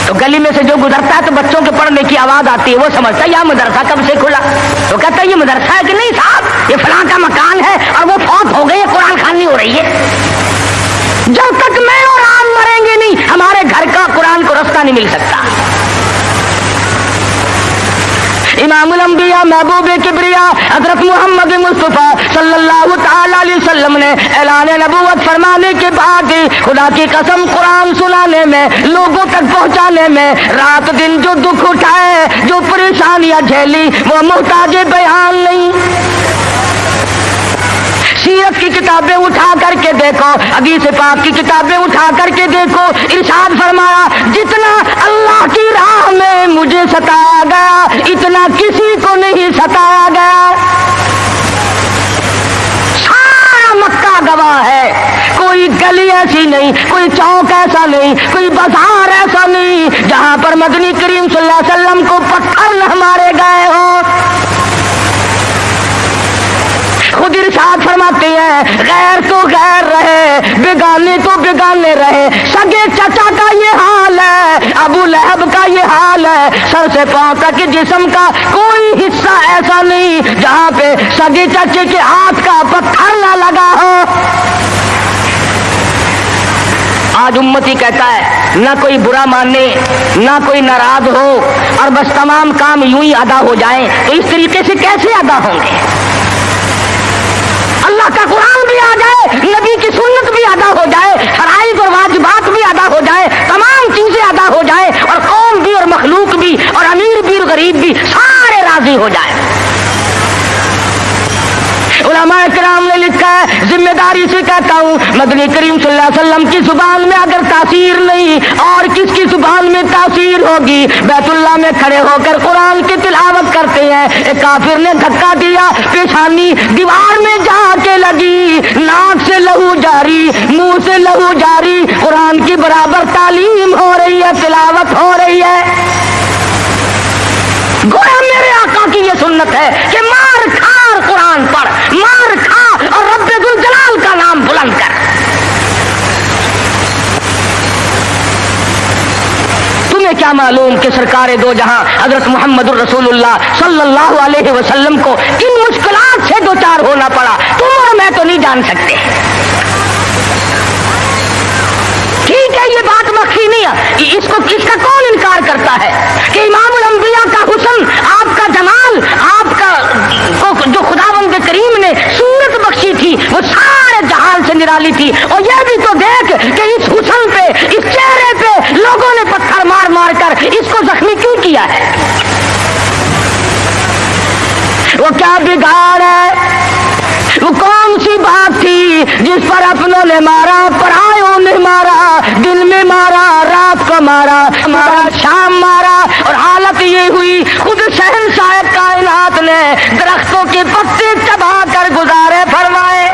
तो गली में से जो गुजरता है तो बच्चों के पढ़ने की आवाज आती है, वो समझता है यह मदरसा कब से खुला। तो कहता है ये मदरसा है कि नहीं साहब, ये फलां का मकान है और वो फौत हो गई है, कुरान खानी हो रही है। जब तक मैं और आप मरेंगे नहीं, हमारे घर का कुरान को रास्ता नहीं मिल सकता। इमामुल अंबिया महबूब किबरिया हजरत मोहम्मद मुस्तफा सल्लल्लाहु ताला अलैहि वसल्लम ने ऐलान नबूवत फरमाने के बाद खुदा की कसम कुरान सुनाने में, लोगों तक पहुंचाने में रात दिन जो दुख उठाए, जो परेशानियां झेली, वो मुहताज बयान नहीं। सीरत की किताबें उठा करके देखो, हदीस पाक की किताबें उठा करके देखो, इरशाद फरमाया जितना अल्लाह की राह में मुझे सताया गया इतना किसी को नहीं सताया गया। सारा मक्का गवाह है, कोई गली ऐसी नहीं, कोई चौक ऐसा नहीं, कोई बाजार ऐसा नहीं जहां पर मदनी करीम सल्लल्लाहु अलैहि वसल्लम को पत्थर न मारे गए हो। खुद इरशाद फरमाते हैं गैर तो गैर रहे, बेगाने तो बेगाने रहे, सगे चचा का ये हाल है, अबू लहब का ये हाल है, सर से पांव तक जिस्म का कोई हिस्सा ऐसा नहीं जहां पे सगे चचे के हाथ का पत्थर ना लगा हो। आज उम्मती कहता है ना कोई बुरा माने, ना कोई नाराज हो, और बस तमाम काम यूं ही अदा हो जाए। तो इस तरीके से कैसे अदा होंगे? अल्लाह का कुरान भी आ जाए, नबी की सुन्नत भी अदा हो जाए, फराइज़ और वाजिबात भी अदा हो जाए, तमाम चीजें अदा हो जाए, और कौम भी और मखलूक भी और अमीर भी और गरीब भी सारे राजी हो जाए। उलमाए किराम ने लिखा है, जिम्मेदारी से कहता हूँ, मदनी करीम सल्लल्लाहु अलैहि वसल्लम की जुबान में अगर तासीर नहीं और किसकी जुबान में तासीर होगी? बैतुल्लाह में खड़े होकर कुरान की तिलावत करते हैं, एक काफिर ने धक्का दिया, पेशानी दीवार में जाके लगी, नाक से लहू जारी, मुंह से लहू जारी, कुरान की बराबर तालीम हो रही है, तिलावत हो रही है। गोया मेरे आका की ये सुन्नत है कि मार खा और कुरान पढ़, मार खा और रब्बे दुल जलाल का नाम बुलंद कर। तुम्हें क्या मालूम कि सरकारे दो जहां हजरत मोहम्मदुर रसूलुल्लाह सल्लल्लाहु अलैहि वसल्लम को किन मुश्किलात से दो चार होना पड़ा, तुम और मैं तो नहीं जान सकते। ठीक है, ये बात اس کو کس کا کون انکار کرتا ہے کہ امام الانبیاء کا حسن، آپ کا جمال، آپ کا جو خداوند کریم نے صورت بخشی تھی وہ سارے جہان سے نرالی تھی. اور یہ بھی تو دیکھ کہ اس حسن پہ، اس چہرے پہ لوگوں نے پتھر مار مار کر اس کو زخمی کیوں کیا ہے؟ وہ کیا بگاڑ ہے؟ وہ کون سی بات تھی جس پر اپنوں نے مارا، پرایوں نے مارا، دن میں مارا، رات کو مارا، شام مارا، اور حالت یہ ہوئی خود شہنشاہ کائنات نے درختوں کے پتے چبا کر گزارے فرمائے.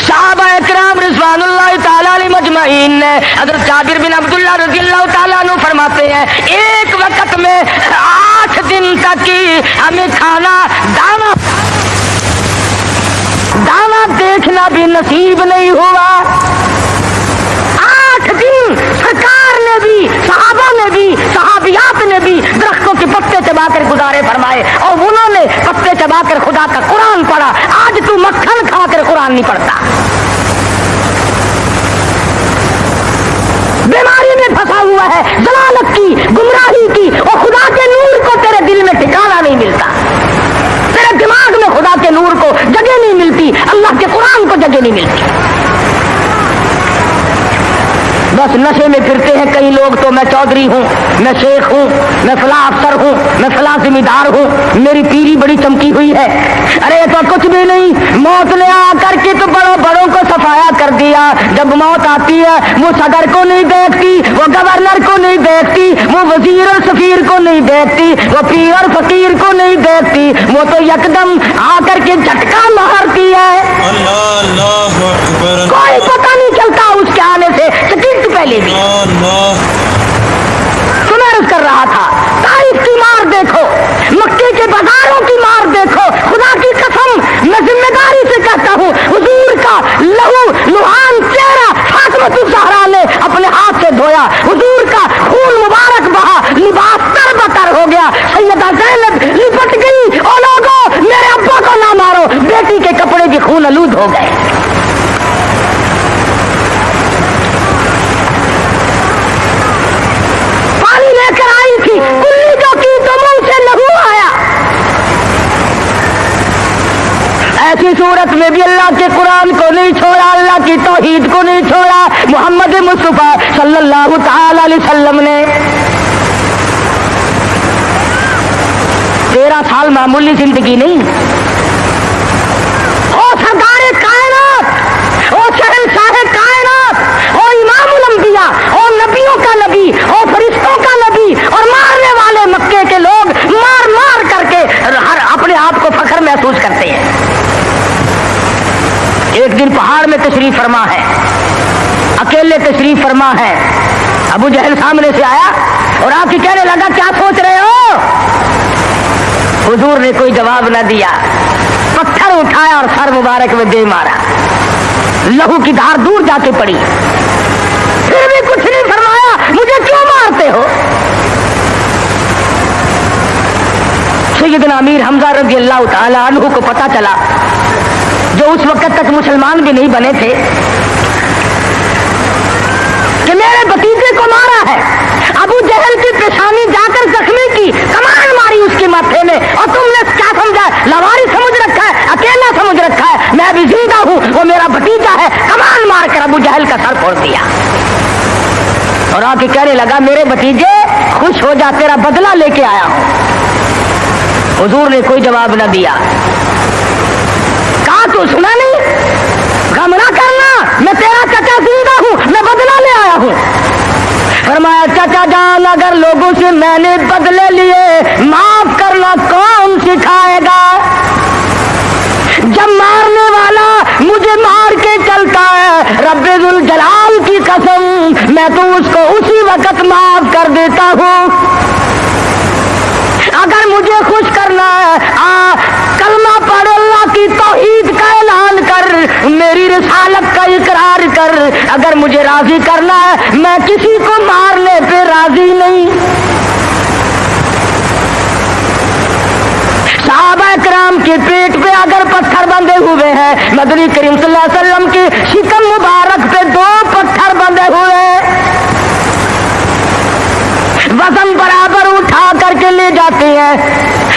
صحابہ اکرام رضوان اللہ تعالیٰ علیہ مجمعین نے حضرت جابر بن عبداللہ رضی اللہ تعالیٰ عنہ فرماتے ہیں ایک وقت میں 8 دن تک کی ہمیں کھانا دانا دیکھنا بھی نصیب نہیں ہوا. 8 دن سرکار نے بھی، صحابہ نے بھی، صحابیات نے بھی درختوں کے پتے چبا کر گزارے فرمائے، اور انہوں نے پتے چبا کر خدا کا قرآن پڑھا. آج تو مکھن کھا کر قرآن نہیں پڑھتا، بیماری میں پھنسا ہوا ہے، ضلالت کی، گمراہی کی، اور خدا کے نور کو تیرے دل میں ٹھکانا نہیں ملتا، تیرے دماغ میں خدا کے نور کو جگہ نہیں ملتی، اللہ کے قرآن کو جگہ نہیں ملتی. بس نشے میں پھرتے ہیں کئی لوگ تو میں چودھری ہوں، میں شیخ ہوں، میں فلاں افسر ہوں، میں فلاں ذمہ دار ہوں، میری پیری بڑی چمکی ہوئی ہے. ارے تو کچھ بھی نہیں، موت نے آ کر کے تو بڑوں کو صفایا کر دیا. جب موت آتی ہے وہ صدر کو نہیں دیکھتی، وہ گورنر کو نہیں دیکھتی، وہ وزیر اور سفیر کو نہیں دیکھتی، وہ پیر اور فقیر کو نہیں دیکھتی، وہ تو یکدم آ کر کے جھٹکا مارتی ہے. اللہ اکبر. کوئی پتہ نہیں چلتا اس کے آنے سے سیکنڈ پہلے بھی. سنرس کر رہا تھا، طائف کی مار دیکھو، مکے کے بازاروں کی مار دیکھو. خدا کی قسم میں ذمہ داری سے کہتا ہوں، حضور کا لہو لہان چہرہ فاطمۃ الزہرا نے اپنے ہاتھ سے دھویا، حضور کا خون مبارک بہا، لباس تر بتر ہو گیا. سیدہ زینب لپٹ گئی، او لوگو میرے ابا کو نہ مارو، بیٹی کے کپڑے بھی خون آلود ہو گئے. لے کر آئی تھی کلی جو کی تو منہ سے لہو آیا. ایسی صورت میں بھی اللہ کے قرآن کو نہیں چھوڑا، اللہ کی توحید کو نہیں چھوڑا. محمد مصطفیٰ صلی اللہ تعالی علیہ وسلم نے 13 سال معمولی زندگی نہیں. او سردار کائنات، او شہنشاہ کائنات، او امام الانبیاء، او نبیوں کا نبی، او فرشتوں کا نبی، اور مارنے والے مکے کے لوگ مار مار کر کے ہر اپنے آپ کو فخر محسوس کرتے ہیں. ایک دن پہاڑ میں تشریف فرما ہے، اکیلے تشریف فرما ہے. ابو جہل سامنے سے آیا اور آپ کی کہنے لگا کیا سوچ رہے ہو؟ حضور نے کوئی جواب نہ دیا، پتھر اٹھایا اور سر مبارک میں دے مارا. لہو کی دھار دور جا کے پڑی، پھر بھی کچھ نہیں فرمایا. مجھے کیوں مارتے ہو؟ سیدنا امیر حمزہ رضی اللہ تعالی عنہ کو پتا چلا، جو اس وقت تک مسلمان بھی نہیں بنے تھے، کہ میرے بھتیجے کو مارا ہے. ابو جہل کی پیشانی جا کر زخمی کی، کمان ماری اس کے ماتھے میں، اور تم نے کیا سمجھا؟ لواری سمجھ رکھا ہے، اکیلا سمجھ رکھا ہے. میں ابھی زندہ ہوں، وہ میرا بھتیجا ہے. کمان مار کر ابو جہل کا سر پھوڑ دیا اور آ کے کہنے لگا میرے بھتیجے خوش ہو جا، تیرا بدلہ لے کے آیا ہوں. حضور نے کوئی جواب نہ دیا. کہا تو سنا نہیں، غم نہ کرنا، میں تیرا چچا زندہ ہوں، میں بدلہ لے آیا ہوں. فرمایا چچا جان اگر لوگوں سے میں نے بدلے لیے معاف کرنا کون سکھائے گا؟ جب مارنے والا مجھے مار کے چلتا ہے، رب ذوالجلال کی قسم میں تو اس کو اسی وقت معاف کر دیتا ہوں. اگر مجھے خوش کرنا ہے کلمہ پڑھ، اللہ کی توحید کا اعلان کر، میری رسالت کا اقرار کر. اگر مجھے راضی کرنا ہے میں کسی کو مارنے پہ راضی نہیں. सहाबा कराम के पेट पे अगर पत्थर बंधे हुए हैं, नबी करीम सल्लल्लाहु अलैहि वसल्लम की शिकम मुबारक पे 2 पत्थर बंधे हुए हैं, वजन बराबर उठा करके ले जाते हैं।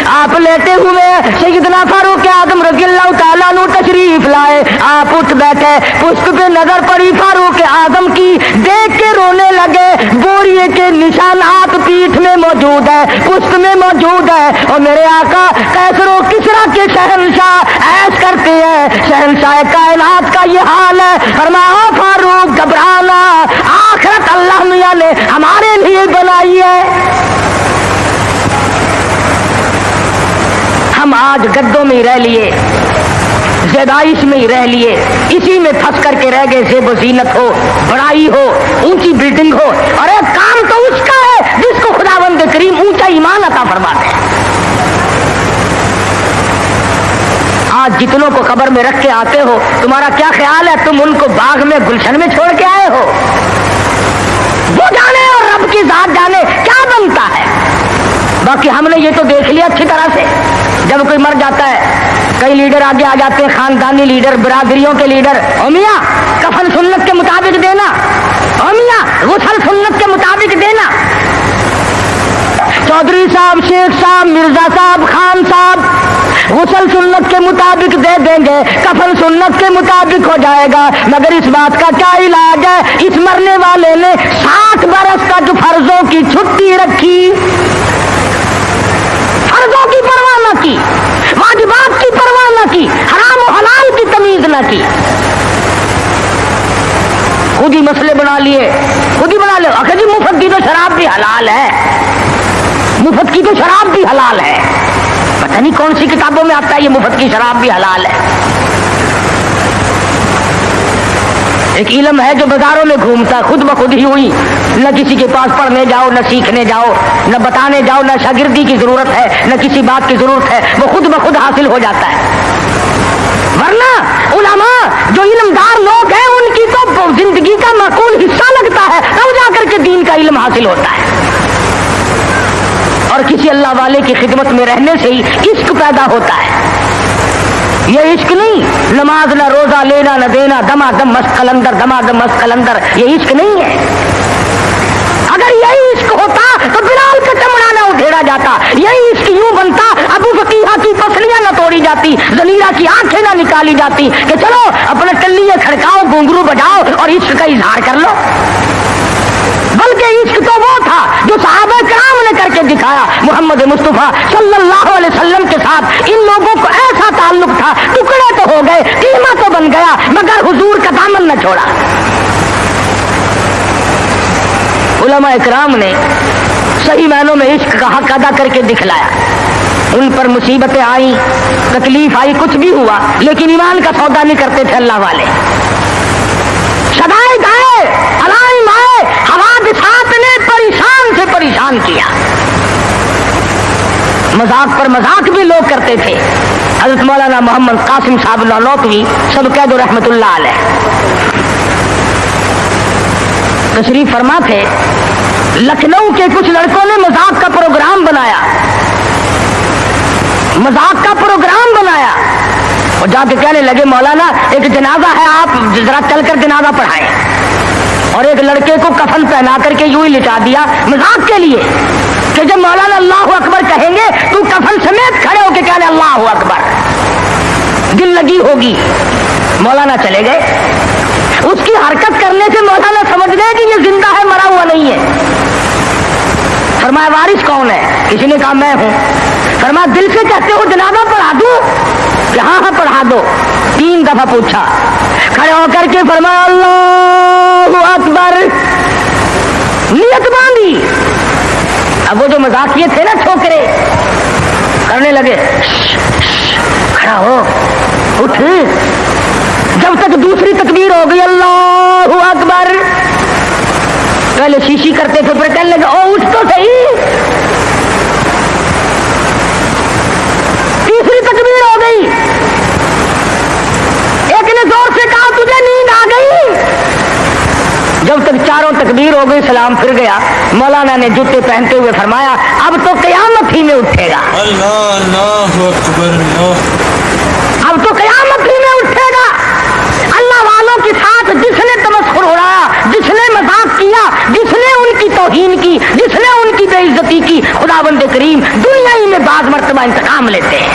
आप लेटे हुए सैयदना फारूक आजम रज़ियल्लाहु ताला अन्हु तशरीफ लाए, आप उठ बैठे, पुष्प पे नजर पड़ी फारूक आजम की, देख के रोने लगे। बोरिए के निशानात पीठ में मौजूद है, पुष्प में मौजूद है। और मेरे आका कैसरो किसरा के शहंशाह ऐश करते हैं, शहंशाह कायनात का ये हाल है। फरमाया फारूक घबराना, आखिरत अल्लाह मियां ने हमारे लिए बनाई है। हम आज गद्दों में ही रह लिए, ज़ेबाइश में ही रह लिए, इसी में फंस करके रह गए। ज़ेब ज़ीनत हो, बड़ाई हो, ऊंची बिल्डिंग हो, अरे काम तो उसका है जिसको खुदावंद करीम ऊंचा ईमान अता फरमाते हैं। आज जितनों को कब्र में रख के आते हो, तुम्हारा क्या ख्याल है, तुम उनको बाग में गुलशन में छोड़ के आए हो? वो जाने और रब की जात जाने क्या बनता है। बाकी हमने ये तो देख लिया अच्छी तरह से, जब कोई मर जाता है, कई लीडर आगे आ जाते हैं, खानदानी लीडर, बिरादरियों के लीडर, ओ मियां कफन सुन्नत के मुताबिक देना, ओ मियां गुसल सुन्नत के मुताबिक देना। चौधरी साहब, शेख साहब, मिर्जा साहब, खान साहब गुसल सुन्नत के मुताबिक दे देंगे, कफन सुन्नत के मुताबिक हो जाएगा। मगर इस बात का क्या इलाज है, इस मरने वाले ने 60 बरस तक फर्जों की छुट्टी रखी, फर्जों की परवाह न की, वाजिबात की परवाह न की, हराम और हलाल की तमीज न की, खुद ही मसले बना लिए, खुद ही बना ले। अगर जी मुफ्त की तो शराब भी हलाल है, मुफ्त की तो शराब भी हलाल है। पता नहीं कौन सी किताबों में आता है ये मुफ्त की शराब भी हलाल है। एक इल्म है जो बाजारों में घूमता, खुद ब खुद ही हुई, न किसी के पास पढ़ने जाओ, न सीखने जाओ, न बताने जाओ, न शागिर्दी की जरूरत है, न किसी बात की जरूरत है, वो खुद ब खुद हासिल हो जाता है। वरना उलमा जो इल्मदार लोग हैं उनकी तो जिंदगी का माकूल हिस्सा लगता है, तब जाकर के दीन का इल्म हासिल होता है। और किसी अल्लाह वाले की खिदमत में रहने से ही इश्क पैदा होता है। ये इश्क नहीं, नमाज ना रोजा, लेना न देना, दमादम मस्त कलंदर, दमादम मस्त कलंदर, ये इश्क नहीं है। अगर यही इश्क होता तो बिलाल का चमड़ा न उधेड़ा जाता, यही इश्क यूं बनता अबू फकीहा की पसलियां न तोड़ी जाती, जलीला की आंखें न निकाली जाती कि चलो अपने टल्लियां खड़काओ, घुंघरू बजाओ और इश्क का इजहार कर लो। बल्कि इश्क तो वो था जो सहाबा कराम ने करके दिखाया। मोहम्मद मुस्तफा सल्लल्लाहु अलैहि वसल्लम के साथ इन लोगों को ऐसा ताल्लुक था, टुकड़े तो हो गए, कीमा तो बन गया, मगर हुजूर का दामन न छोड़ा। उलमा इकराम ने सही मायनों में इश्क का हक अदा करके दिखलाया। उन पर मुसीबतें आई, तकलीफ आई, कुछ भी हुआ, लेकिन ईमान का सौदा नहीं करते थे अल्लाह वाले। सदाए गाए, अलाए माए, हवादिसात ने परेशान से परेशान किया। मजाक पर मजाक भी लोग करते थे। हजरत मौलाना मोहम्मद कासिम साहब नौलवी सब कह दो रहमतुल्लाह अलैह तशरीफ फरमा थे। लखनऊ के कुछ लड़कों ने मजाक का प्रोग्राम बनाया, मजाक का प्रोग्राम बनाया और जाके कहने लगे मौलाना एक जनाजा है, आप जरा चलकर जनाजा पढ़ाएं। और एक लड़के को कफन पहना करके यूं ही लिटा दिया मजाक के लिए कि जब मौलाना अल्लाह अकबर कहेंगे तू कफन समेत खड़े होके कहने अल्लाह अकबर, दिल लगी होगी। मौलाना चले गए। उसकी हरकत करने से मौलाना समझ गए कि ये जिंदा है, मरा हुआ नहीं है। फरमाया वारिस कौन है? किसी ने कहा मैं हूं। फरमाया दिल से कहते हो जनाजा पढ़ा दूं? हाँ हाँ पढ़ा दो। 3 दफा पूछा। खड़े होकर के फरमाया अल्लाहु अकबर, नियत बांधी। अब वो जो मजाकिये थे ना छोकरे करने लगे, खड़ा हो, उठ। जब तक दूसरी तकबीर हो गई अल्लाहु अकबर, पहले शीशी करते थे, फिर कहने लगे ओ उठ तो सही। तीसरी तकबीर हो गई, एक ने जोर से कहा तुझे नींद आ गई। जब तक चारों तकबीर हो गई, सलाम फिर गया, मौलाना ने जूते पहनते हुए फरमाया अब तो क़यामत ही में उठेगा। अल्लाह अकबर। अब तो क़यामत ही में उठेगा। अल्लाह वालों के साथ जिसने तमस्खुर उड़ाया, जिसने मजाक किया, जिसने उनकी तौहीन की, जिसने उनकी बेइज्जती की, खुदावंद करीम दुनिया ही में बाज़ मर्तबा इंतकाम लेते हैं।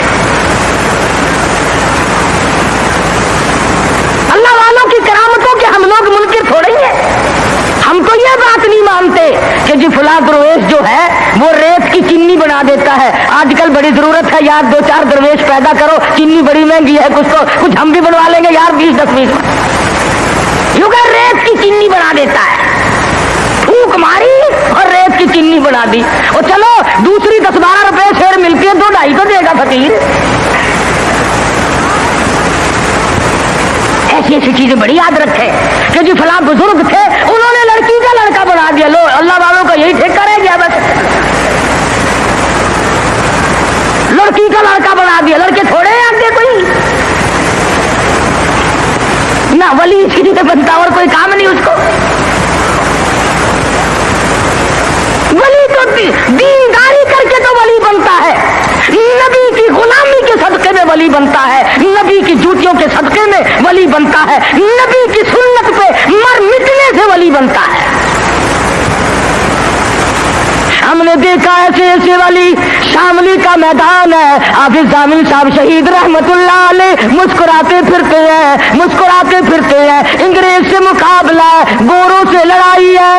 अल्लाह वालों की करामतों के हम लोग मुनकिर थोड़े ही हैं। हम तो ये बात नहीं मानते कि जी फला दरवेश जो है वो रेत की चीनी बना देता है। आजकल बड़ी जरूरत है यार, 2-4 दरवेश पैदा करो, चीनी बड़ी महंगी है, कुछ हम भी बनवा लेंगे यार 20-10-20 युगर रेत की चीनी बना देता है। फूक मारी और रेत की चीनी बना दी, और चलो दूसरी 10-12 रुपए शेर मिलती है, 2-2.5 तो देगा फकीर। ऐसी ऐसी चीजें बड़ी याद रखे कि जी फला बुजुर्ग थे, उन्होंने लड़की का लड़का बना दिया। लो अल्लाह वालों का यही ठेका रह गया, बस लड़की का लड़का बना दिया। लड़के थोड़े आगे कोई ना, वली इसकी से बनता और कोई काम नहीं उसको। वली तो दीनदारी करके तो वली बनता है, नबी की गुलामी के सदके में वली बनता है, नबी की जूतियों के सदके में वली बनता है, नबी की सुन्नत पे मर मिटने से वली बनता है। हमने देखा ऐसे ऐसे वली। शामली का मैदान है, हाफिज जामिल साहब शहीद रहमतुल्लाह अलैह मुस्कुराते फिरते हैं, मुस्कुराते फिरते हैं। अंग्रेज से मुकाबला है, गोरों से लड़ाई है।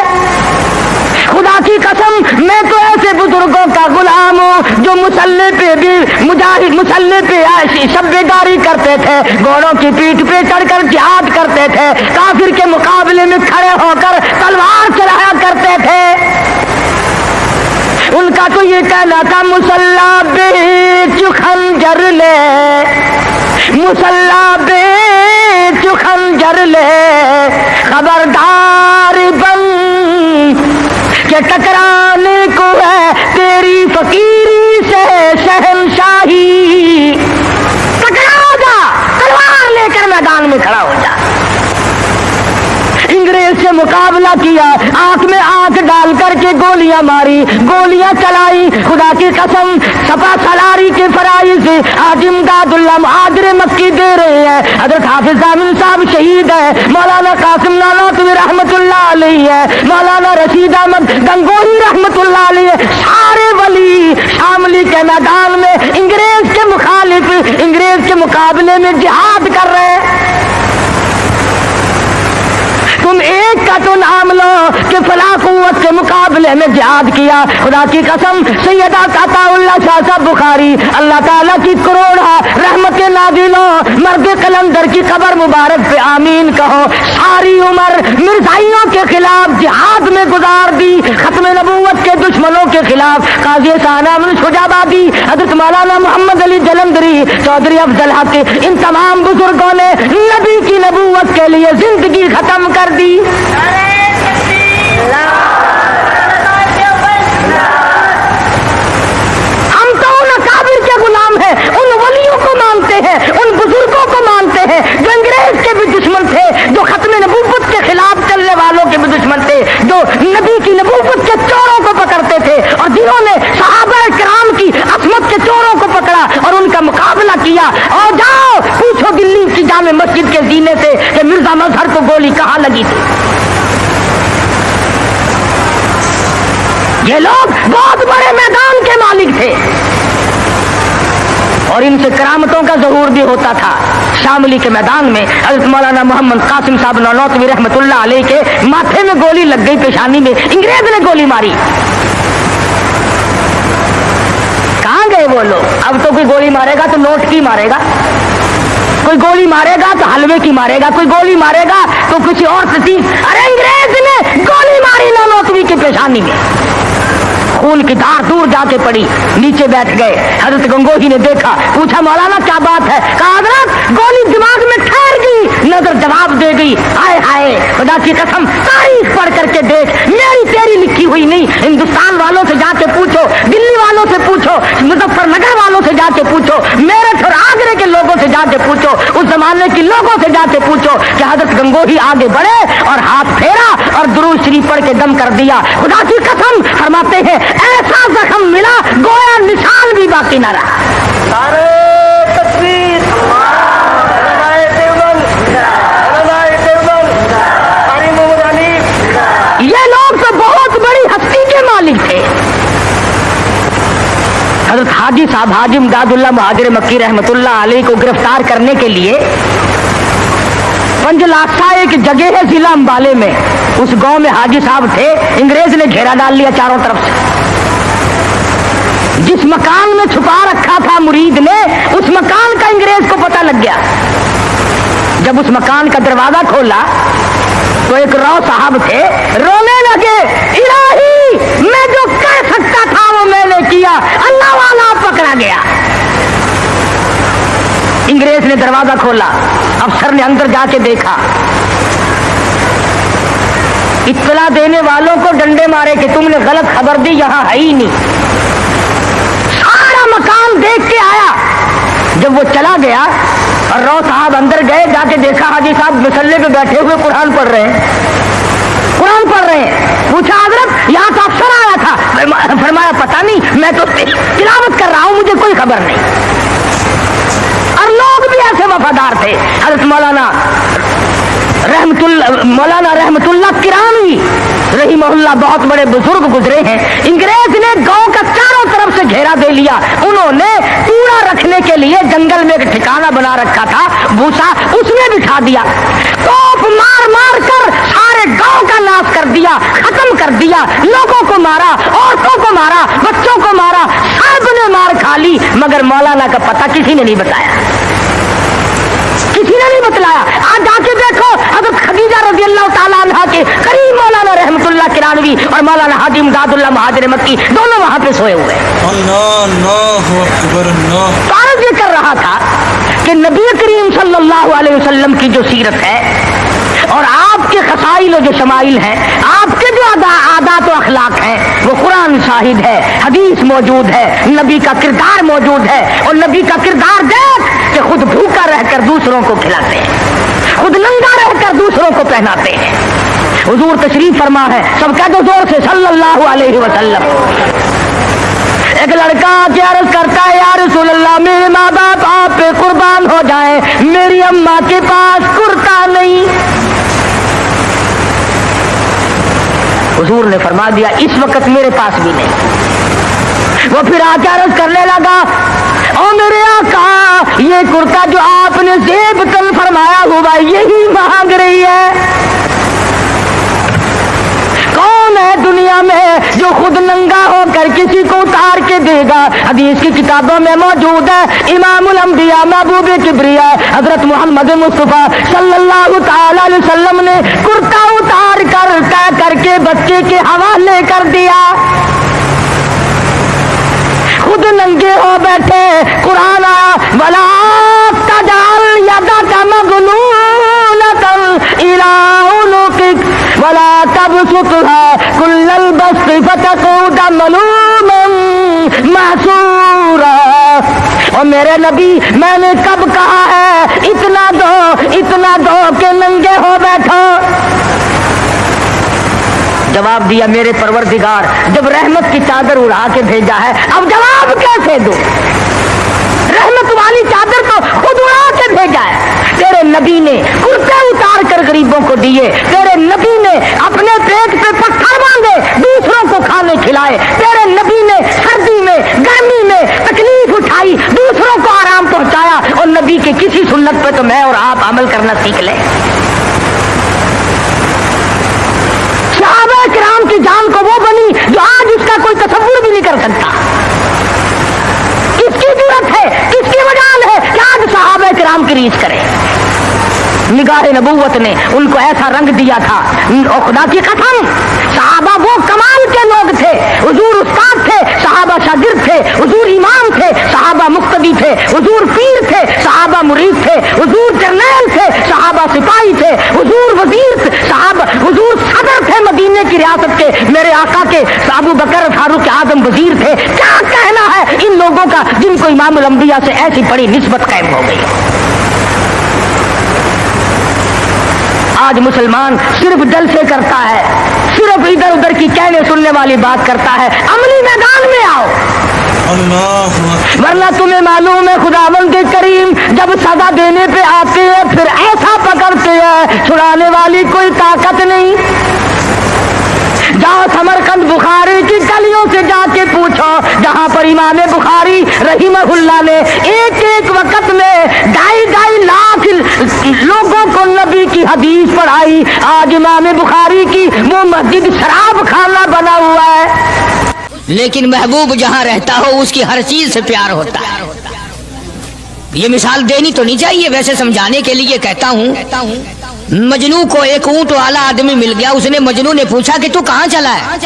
खुदा की कसम मैं तो ऐसे बुजुर्गों का गुलाम हूँ जो मुसल्ले पे भी मुजाहिद, मुसल्ले पे शब्बेदारी करते थे, घोड़ों की पीठ पे चढ़कर जिहाद करते थे, काफिर के मुकाबले में खड़े होकर तलवार चलाया करते थे। उनका तो ये कहना था मुसल्ला बेच खंजर ले, मुसल्ला बेच खंजर ले, खबरदार बन के टकराने को है तेरी फकीरी से शहनशाही। टकरा जा, तलवार लेकर मैदान में खड़ा हो जा। अंग्रेज से मुकाबला किया, आंख में आंख डाल करके गोलियां मारी, गोलियां चलाई। खुदा की कसम सपा सलारी के फराई से आज इमदादुल्लाह मुहाजिर मक्की दे रहे हैं। हजरत हाफिज जामिल साहब शहीद है, मौलाना कासिम नानोतवी रहमतुल्लाह अलैहि है, मौलाना रशीद अहमद गंगोही रहमतुल्लाह अलैहि है। सारे वली शामली के मैदान में अंग्रेज के मुखालिफ, अंग्रेज के मुकाबले में जिहाद कर रहे हैं। तुम एक का तो नाम लो कि फला कुव्वत के मुकाबले में जिहाद किया। खुदा की कसम सैयदा अताउल्लाह शाह साहब बुखारी अल्लाह ताला की करोड़ रहमत नाज़िलो, मर्द कलंदर की कब्र मुबारक पे आमीन कहो। सारी उम्र मिर्जाइयों के खिलाफ जिहाद में गुजार दी, खत्म नबूवत के दुश्मनों के खिलाफ काजी सानाम शुजाबादी, हजरत मौलाना मोहम्मद अली जलंधरी, चौधरी अफजल हक, इन तमाम बुजुर्गों ने नबी की नबूवत के लिए जिंदगी खत्म कर दी। हम तो उन काबिर के गुलाम हैं, उन वलियों को मानते हैं, उन बुजुर्गों को मानते हैं जो अंग्रेज के भी दुश्मन थे, जो खत्म नबूवत के खिलाफ चलने वालों के भी दुश्मन थे, जो नबी की नबूवत के चोरों को पकड़ते थे, और जिन्होंने सहाबा किराम की असमत के चोरों को पकड़ा और उनका मुकाबला किया। और जाओ पूछो दिल्ली की जामे मस्जिद के जीने से कि मिर्जा मजहर को गोली कहाँ लगी थी। ये लोग बहुत बड़े मैदान के मालिक थे और इनसे करामतों का ज़हूर भी होता था। शामली के मैदान में हज़रत मौलाना मोहम्मद कासिम साहब नानोतवी रहमतुल्लाह अलैह के माथे में गोली लग गई, पेशानी में अंग्रेज ने गोली मारी। कहाँ गए वो लोग? अब तो कोई गोली मारेगा तो नोट की मारेगा, कोई गोली मारेगा तो हलवे की मारेगा, कोई गोली मारेगा तो किसी और चीज। अरे अंग्रेज ने गोली मारी नानोतवी की पेशानी में, खून की धार दूर जाके पड़ी, नीचे बैठ गए। हजरत गंगोही ने देखा, पूछा मौलाना क्या बात है? कहा हजरत गोली दिमाग में ठहर गई, नजर जवाब दे गई। हाय हाय खुदा की कसम, तारीख पढ़ करके देख, मेरी तेरी लिखी हुई नहीं। हिंदुस्तान वालों से जाके पूछो, दिल्ली वालों से पूछो, मुजफ्फरनगर वालों से जाके पूछो, मेरठ और आगरे के लोगों से जाके पूछो, उस जमाने के लोगों से जाके पूछो कि کہ حضرت گنگوہی آگے بڑھے اور ہاتھ پھیرا اور درود شریف پڑھ کے دم کر دیا. خدا کی قسم فرماتے ہیں ایسا زخم ملا گویا نشان بھی باقی نہ رہا. یہ لوگ تو بہت بڑی ہستی کے مالک تھے. حضرت حاجی صاحب حاجی امداد اللہ مہاجر مکی رحمت اللہ علیہ کو گرفتار کرنے کے لیے پنجلاسا ایک جگہ ہے ضلع امبالے میں, اس گاؤں میں حاجی صاحب تھے. انگریز نے گھیرا ڈال لیا چاروں طرف سے. جس مکان میں چھپا رکھا تھا مرید نے, اس مکان کا انگریز کو پتہ لگ گیا. جب اس مکان کا دروازہ کھولا تو ایک رو صاحب تھے, رونے لگے, الہی میں جو کہہ سکتا تھا وہ میں نے کیا, اللہ والا پکڑا گیا. انگریز نے دروازہ کھولا, افسر نے اندر جا کے دیکھا, اطلاع دینے والوں کو ڈنڈے مارے کہ تم نے غلط خبر دی, یہاں ہے ہی نہیں. سارا مکان دیکھ کے آیا. جب وہ چلا گیا اور رو صاحب اندر گئے, جا کے دیکھا حاجی صاحب مسلے پہ بیٹھے ہوئے قرآن پڑھ رہے ہیں. پوچھا حضرت یہاں تو افسر آیا تھا. فرمایا پتہ نہیں, میں تو تلاوت کر رہا ہوں, مجھے کوئی خبر نہیں. اور لوگ بھی ایسے وفادار تھے. حضرت مولانا رحمت اللہ کرانی رحمہ اللہ بہت بڑے بزرگ گزرے ہیں. انگریز نے گاؤں کا چاروں طرف سے گھیرا دے لیا. انہوں نے کوڑا رکھنے کے لیے جنگل میں ایک ٹھکانہ بنا رکھا تھا, بھوسا, اس میں بٹھا دیا. توپ مار مار کر سارے گاؤں کا ناش کر دیا, ختم کر دیا. لوگوں کو مارا, عورتوں کو مارا, بچوں کو مارا, سب نے مار کھا لی. مگر مولانا کا پتہ کسی نے نہیں بتایا, کسی نے نہیں بتلایا. آج جا کے دیکھو حضرت خدیجہ رضی اللہ تعالیٰ عنہ کے قریب مولانا رحمت اللہ کرانوی اور مولانا حاجی امداد اللہ مہاجر مکی دونوں وہاں پہ سوئے ہوئے. اللہ اکبر. عرض یہ کر رہا تھا کہ نبی کریم صلی اللہ علیہ وسلم کی جو سیرت ہے اور آپ کے خصائل و جو شمائل ہیں, آپ کے جو عادات و اخلاق ہیں, وہ قرآن شاہد ہے, حدیث موجود ہے, نبی کا کردار موجود ہے. اور نبی کا کردار دیکھ کہ خود بھوکا رہ کر دوسروں کو کھلاتے ہیں, خود ننگا رہ کر دوسروں کو پہناتے ہیں. حضور تشریف فرما ہے, سب کہہ دو زور سے صلی اللہ علیہ وسلم. ایک لڑکا کے عرض کرتا ہے, یا رسول اللہ میرے ماں باپ آپ پہ قربان ہو جائیں, میری اماں کے پاس کرتا نہیں. حضور نے فرما دیا اس وقت میرے پاس بھی نہیں. وہ پھر آ کے عرض کرنے لگا, او میرے آقا یہ کرتا جو آپ نے زیب تن فرمایا ہوا یہی مانگ رہی ہے. کون ہے دنیا میں جو خود ننگا ہو کر کسی کو اتار کے دے گا؟ حدیث کی کتابوں میں موجود ہے. امام الانبیاء محبوب کبریا حضرت محمد مصطفیٰ صلی اللہ تعالی علیہ وسلم نے کرتا اتار کر طے کر کے بچے کے حوالے کر دیا. خود ننگے ہو بیٹھے. قرآن ولا تجعل یدک مغلولۃ الی عنقک ولا تبسطها کل البسط فتقعد ملوما محسورا. اور میرے نبی میں نے کب کہا ہے اتنا دو کہ ننگے ہو بیٹھو؟ جواب دیا میرے پروردگار جب رحمت کی چادر اڑا کے بھیجا ہے اب جواب کیسے دوں؟ رحمت والی چادر تو خود اڑا کے بھیجا ہے. تیرے نبی نے کرتے اتار کر غریبوں کو دیے. تیرے نبی نے اپنے پیٹ پہ پتھر باندھے دوسروں کو کھانے کھلائے. تیرے نبی نے سردی میں گرمی میں تکلیف اٹھائی دوسروں کو آرام پہنچایا. اور نبی کے کسی سنت پہ تو میں اور آپ عمل کرنا سیکھ لیں. صحابہ کرام کی جان کو وہ بنی جو آج اس کا کوئی تصور بھی نہیں کر سکتا. کس کی ضرورت ہے, کس کی مجال ہے کہ آج صحابہ کرام کی ریچھ کرے. نگاہ نبوت نے ان کو ایسا رنگ دیا تھا. اور خدا کی قسم صحابہ وہ کمال کے لوگ تھے. حضور استاد تھے, صحابہ شاگرد تھے. حضور امام تھے, صحابہ مقتدی تھے. حضور پیر تھے, صحابہ مرید تھے. حضور جرنیل تھے, صحابہ سپاہی تھے. حضور وزیر تھے, صحابہ حضور صدر تھے مدینے کی ریاست کے. میرے آقا کے ابو بکر فاروق اعظم وزیر تھے. کیا کہنا ہے ان لوگوں کا جن کو امام الانبیاء سے ایسی بڑی نسبت قائم ہو گئی. آج مسلمان صرف جلسے کرتا ہے, صرف ادھر ادھر کی کہنے سننے والی بات کرتا ہے. عملی میدان میں آؤ, ورنہ تمہیں معلوم ہے خداوند کریم جب سزا دینے پہ آتے ہیں پھر ایسا پکڑتے ہیں چھڑانے والی کوئی طاقت نہیں. جاؤ سمرقند بخاری کی گلیوں سے جا کے پوچھو جہاں پر امام بخاری رحمہ اللہ نے ایک ایک وقت میں 2.5 لاکھ لوگوں کو نبی کی حدیث پڑھائی. آج امام بخاری کی وہ مسجد شراب خانہ بنا ہوا ہے. لیکن محبوب جہاں رہتا ہو اس کی ہر چیز سے پیار ہوتا ہے. یہ مثال دینی تو نہیں چاہیے, ویسے سمجھانے کے لیے کہتا ہوں. مجنو کو ایک اونٹ والا آدمی مل گیا, اس نے مجنو نے پوچھا کہ تو کہاں چلا ہے,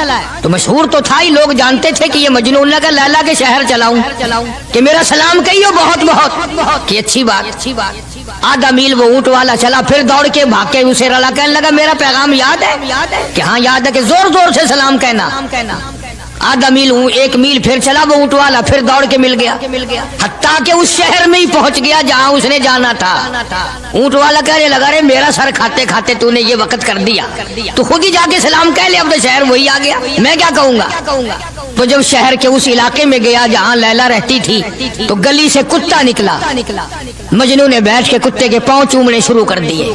تو مشہور تو تھا ہی, لوگ جانتے تھے کہ یہ مجنو نے کہا لیلا کے شہر چلاؤں کہ میرا سلام کہیو بہت بہت کہ اچھی بات. آدھا میل وہ اونٹ والا چلا, پھر دوڑ کے بھاگ کے اسے رلا, کہنے لگا میرا پیغام یاد ہے کہ ہاں یاد ہے, کہ زور زور سے سلام کہنا. آدھا میل 1 میل پھر چلا وہ اونٹ والا, پھر دوڑ کے مل گیا, حتیٰ کہ اس شہر میں ہی پہنچ گیا جہاں اس نے جانا تھا. اونٹ والا کہنے لگا رے میرا سر کھاتے کھاتے تو نے یہ وقت کر دیا, تو خود ہی جا کے سلام کہہ لے, اب تو شہر وہی آ گیا, میں کیا کہوں گا. تو جب شہر کے اس علاقے میں گیا جہاں لیلا رہتی تھی تو گلی سے کتا نکلا. مجنو نے بیٹھ کے کتے کے پاؤں چومنے شروع کر دیے.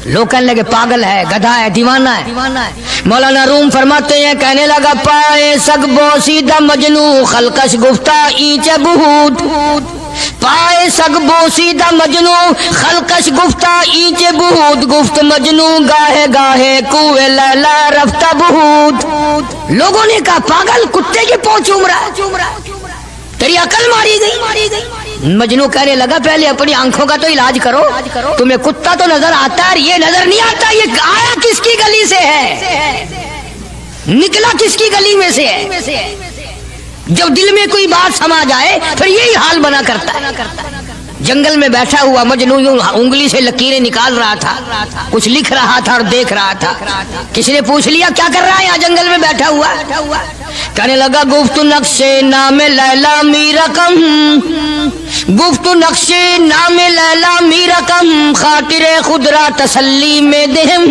لوگ کہنے لگے پاگل ہے, گدھا ہے, دیوانہ ہے. مولانا روم فرماتے ہیں کہنے لگا پائے سگ بوسیدہ مجنو خلقش گفتہ اینچ بہود, پائے سگ بوسیدہ مجنو خلقش گفتہ اینچ بہود, گفت مجنو گاہے گاہے کوئے لیلا رفتہ بہود. لوگوں نے کہا پاگل کتے کے پاؤں چوم رہا ہے, تیری عقل ماری گئی. مجنو کہنے لگا پہلے اپنی آنکھوں کا تو علاج کرو, تمہیں کتا تو نظر آتا ہے, یہ نظر نہیں آتا یہ آیا کس کی گلی سے ہے, نکلا کس کی گلی میں سے ہے. جب دل میں کوئی بات سما جائے پھر یہی حال بنا کرتا ہے. جنگل میں بیٹھا ہوا مجنو یوں انگلی سے لکیریں نکال رہا تھا, کچھ لکھ رہا تھا اور دیکھ رہا تھا. کسی نے پوچھ لیا کیا کر رہا ہے یہاں جنگل میں بیٹھا ہوا, کہنے لگا گفت نقش نام لیلا می رقم, گفت نقش نام لیلا می رقم خاطر خود را تسلی میں دہم.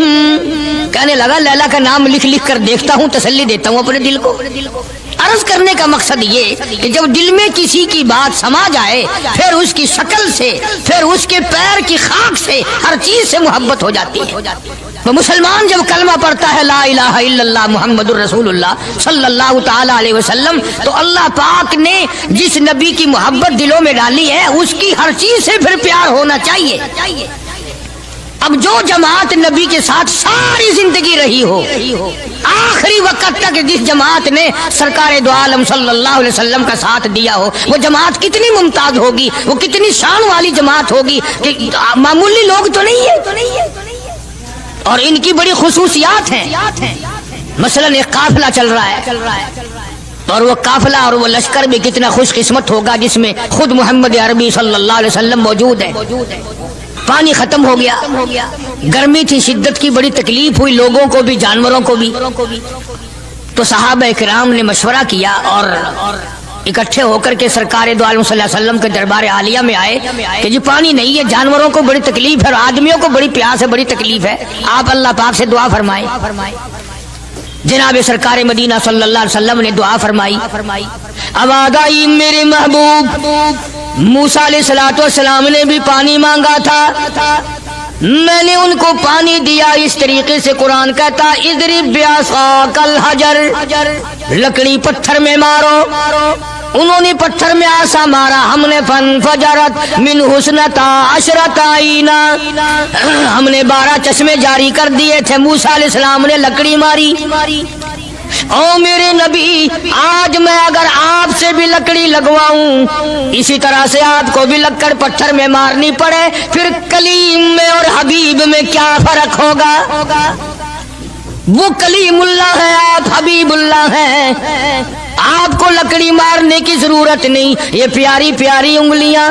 کہنے لگا لیلا کا نام لکھ لکھ کر دیکھتا ہوں, تسلی دیتا ہوں اپنے دل کو. عرض کرنے کا مقصد یہ کہ جب دل میں کسی کی بات سما جائے پھر اس کی شکل سے, پھر اس کے پیر کی خاک سے, ہر چیز سے محبت ہو جاتی ہے. تو مسلمان جب کلمہ پڑھتا ہے لا الہ الا اللہ محمد الرسول اللہ صلی اللہ تعالی علیہ وسلم, تو اللہ پاک نے جس نبی کی محبت دلوں میں ڈالی ہے اس کی ہر چیز سے پھر پیار ہونا چاہیے. اب جو جماعت نبی کے ساتھ ساری زندگی رہی ہو, آخری وقت تک جس جماعت نے سرکار دو عالم صلی اللہ علیہ وسلم کا ساتھ دیا ہو, وہ جماعت کتنی ممتاز ہوگی, وہ کتنی شان والی جماعت ہوگی کہ معمولی لوگ تو نہیں ہے. اور ان کی بڑی خصوصیات ہیں. مثلا ایک قافلہ چل رہا ہے, اور وہ قافلہ اور وہ لشکر بھی کتنا خوش قسمت ہوگا جس میں خود محمد عربی صلی اللہ علیہ وسلم موجود ہے. پانی ختم ہو گیا, گرمی تھی, شدت کی بڑی تکلیف ہوئی لوگوں کو بھی جانوروں کو بھی. تو صحابہ کرام نے مشورہ کیا اور اکٹھے ہو کر کے سرکار دو عالم صلی اللہ علیہ وسلم کے دربار عالیہ میں آئے کہ جی پانی نہیں ہے, جانوروں کو بڑی تکلیف ہے اور آدمیوں کو بڑی پیاس ہے, بڑی تکلیف ہے, آپ اللہ پاک سے دعا فرمائیں. جناب سرکار مدینہ صلی اللہ علیہ وسلم نے دعا فرمائی. آواز آئی میرے محبوب موسیٰ علیہ السلام نے بھی پانی مانگا تھا, میں نے ان کو پانی دیا. اس طریقے سے قرآن کہتا اضرب بعصاک الحجر, لکڑی پتھر میں مارو. انہوں نے پتھر میں آسا مارا, ہم نے فانفجرت من حسنتا عشرت عینا, ہم نے 12 چشمے جاری کر دیے تھے. موسیٰ علیہ السلام نے لکڑی ماری. او میرے نبی, آج میں اگر آپ سے بھی لکڑی لگواؤں, اسی طرح سے آپ کو بھی لکڑ پتھر میں مارنی پڑے, پھر کلیم میں اور حبیب میں کیا فرق ہوگا. وہ کلیم اللہ ہے, آپ حبیب اللہ ہیں. आपको लकड़ी मारने की जरूरत नहीं। ये प्यारी प्यारी उंगलियां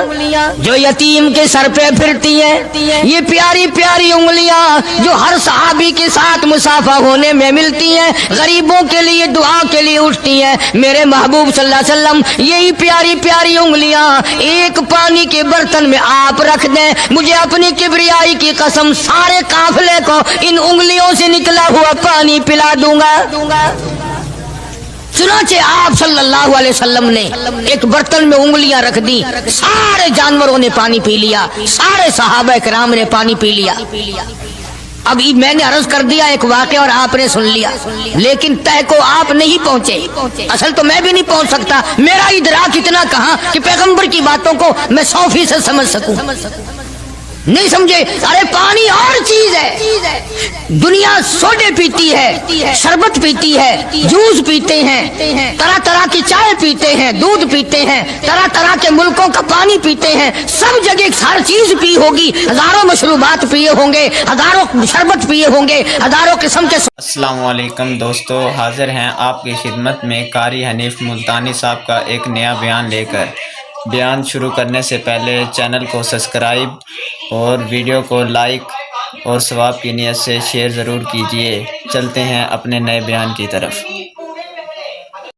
जो यतीम के सर पे फिरती हैं, ये प्यारी प्यारी उंगलियां जो हर सहाबी के साथ मुसाफा होने में मिलती हैं, गरीबों के लिए दुआ के लिए उठती हैं। मेरे महबूब सल्लल्लाहु अलैहि वसल्लम यही प्यारी प्यारी उंगलियां एक पानी के बर्तन में आप रख दें, मुझे अपनी किबरियाई की कसम सारे काफिले को इन उंगलियों से निकला हुआ पानी पिला दूंगा। चुनाचे आप सल्लल्लाहु अलैहि वसल्लम ने एक बर्तन में उंगलियां रख दी, सारे जानवरों ने पानी पी लिया, सारे सहाबा किराम ने पानी पी लिया। अब मैंने अर्ज कर दिया एक वाक़या और आपने सुन लिया, लेकिन तय को आप नहीं पहुंचे। असल तो मैं भी नहीं पहुंच सकता, मेरा इदराक इतना कहां कि पैगंबर की बातों को मैं 100% समझ सकूं। नहीं समझे? अरे पानी और चीज है। दुनिया सोडे पीती है, शरबत पीती है, जूस पीते हैं, तरह तरह की चाय पीते हैं, दूध पीते हैं, तरह तरह के मुल्कों का पानी पीते हैं, सब जगह हर चीज पी होगी, हजारों मशरूबात पिए होंगे, हजारों शरबत पिए होंगे, हजारों किस्म के। अस्सलाम वालेकुम दोस्तों, हाजिर हैं आपकी खिदमत में कारी हनीफ मुल्तानी साहब का एक नया बयान लेकर। बयान शुरू करने से पहले चैनल को सब्सक्राइब और वीडियो को लाइक और सवाब की नीयत से शेयर ज़रूर कीजिए। चलते हैं अपने नए बयान की तरफ।